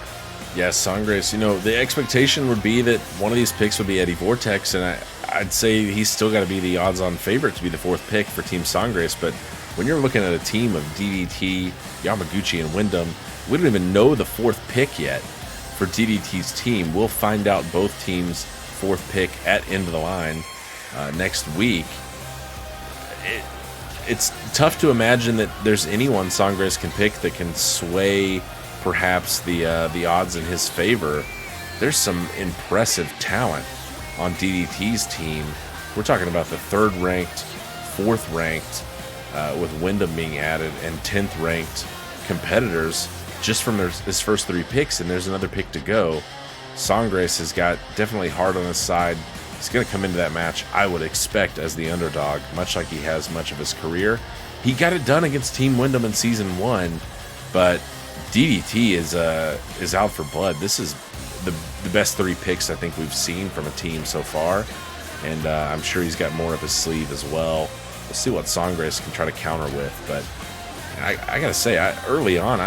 Yes, Sangres. The expectation would be that one of these picks would be Eddie Vortex, and I'd say he's still got to be the odds-on favorite to be the fourth pick for Team Sangres. But when you're looking at a team of DDT, Yamaguchi, and Wyndham, we don't even know the fourth pick yet for DDT's team. We'll find out both teams' fourth pick at End of the Line next week. It's tough to imagine that there's anyone Sangres can pick that can sway perhaps the odds in his favor. There's some impressive talent on DDT's team. We're talking about the third ranked, fourth ranked, with Wyndham being added, and 10th ranked competitors just from his first three picks, and there's another pick to go. Sangres has got definitely hard on his side. He's going to come into that match, I would expect, as the underdog, much like he has much of his career. He got it done against Team Wyndham in Season 1, but DDT is out for blood. This is the best three picks I think we've seen from a team so far, and I'm sure he's got more up his sleeve as well. We'll see what Sangres can try to counter with, but I got to say, early on,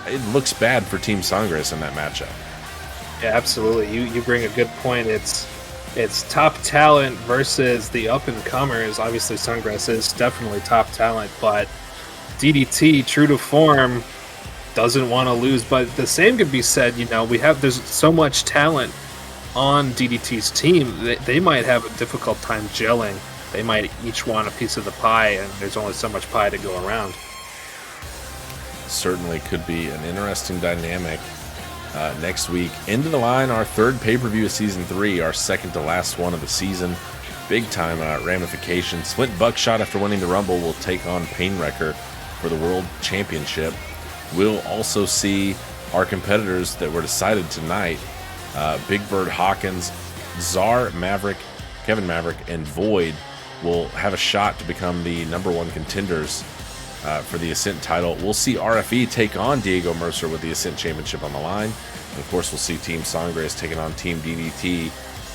it looks bad for Team Sangres in that matchup. Yeah, absolutely. You bring a good point. It's top talent versus the up-and-comers. Obviously, Sangres is definitely top talent, but DDT, true to form, doesn't want to lose. But the same could be said, there's so much talent on DDT's team, they might have a difficult time gelling. They might each want a piece of the pie, and there's only so much pie to go around. Certainly could be an interesting dynamic. Next week, End of the Line, our third pay-per-view of Season 3, our second to last one of the season. Big-time ramifications. Flint Buckshot, after winning the Rumble, will take on Painwrecker for the World Championship. We'll also see our competitors that were decided tonight. Big Bird Hawkins, Czar Maverick, Kevin Maverick, and Void will have a shot to become the #1 contenders for the Ascent title. We'll see RFE take on Diego Mercer with the Ascent Championship on the line. And of course, we'll see Team Sangres taking on Team DDT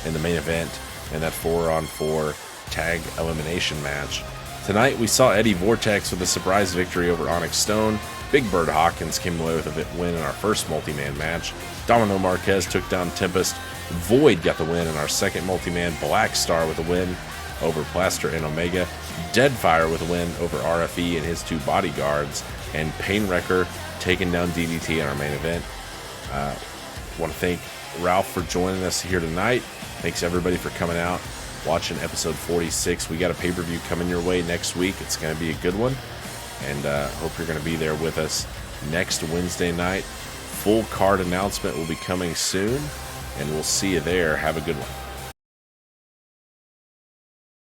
in the main event in that 4-on-4 tag elimination match. Tonight, we saw Eddie Vortex with a surprise victory over Onyx Stone. Big Bird Hawkins came away with a win in our first multi-man match. Domino Marquez took down Tempest. Void got the win in our second multi-man. Black Star with a win over Plaster and Omega. Deadfire with a win over RFE and his two bodyguards. And Painwrecker taking down DDT in our main event. Want to thank Ralph for joining us here tonight. Thanks everybody for coming out, watching episode 46. We got a pay-per-view coming your way next week. It's going to be a good one. And hope you're going to be there with us next Wednesday night. Full card announcement will be coming soon. And we'll see you there. Have a good one.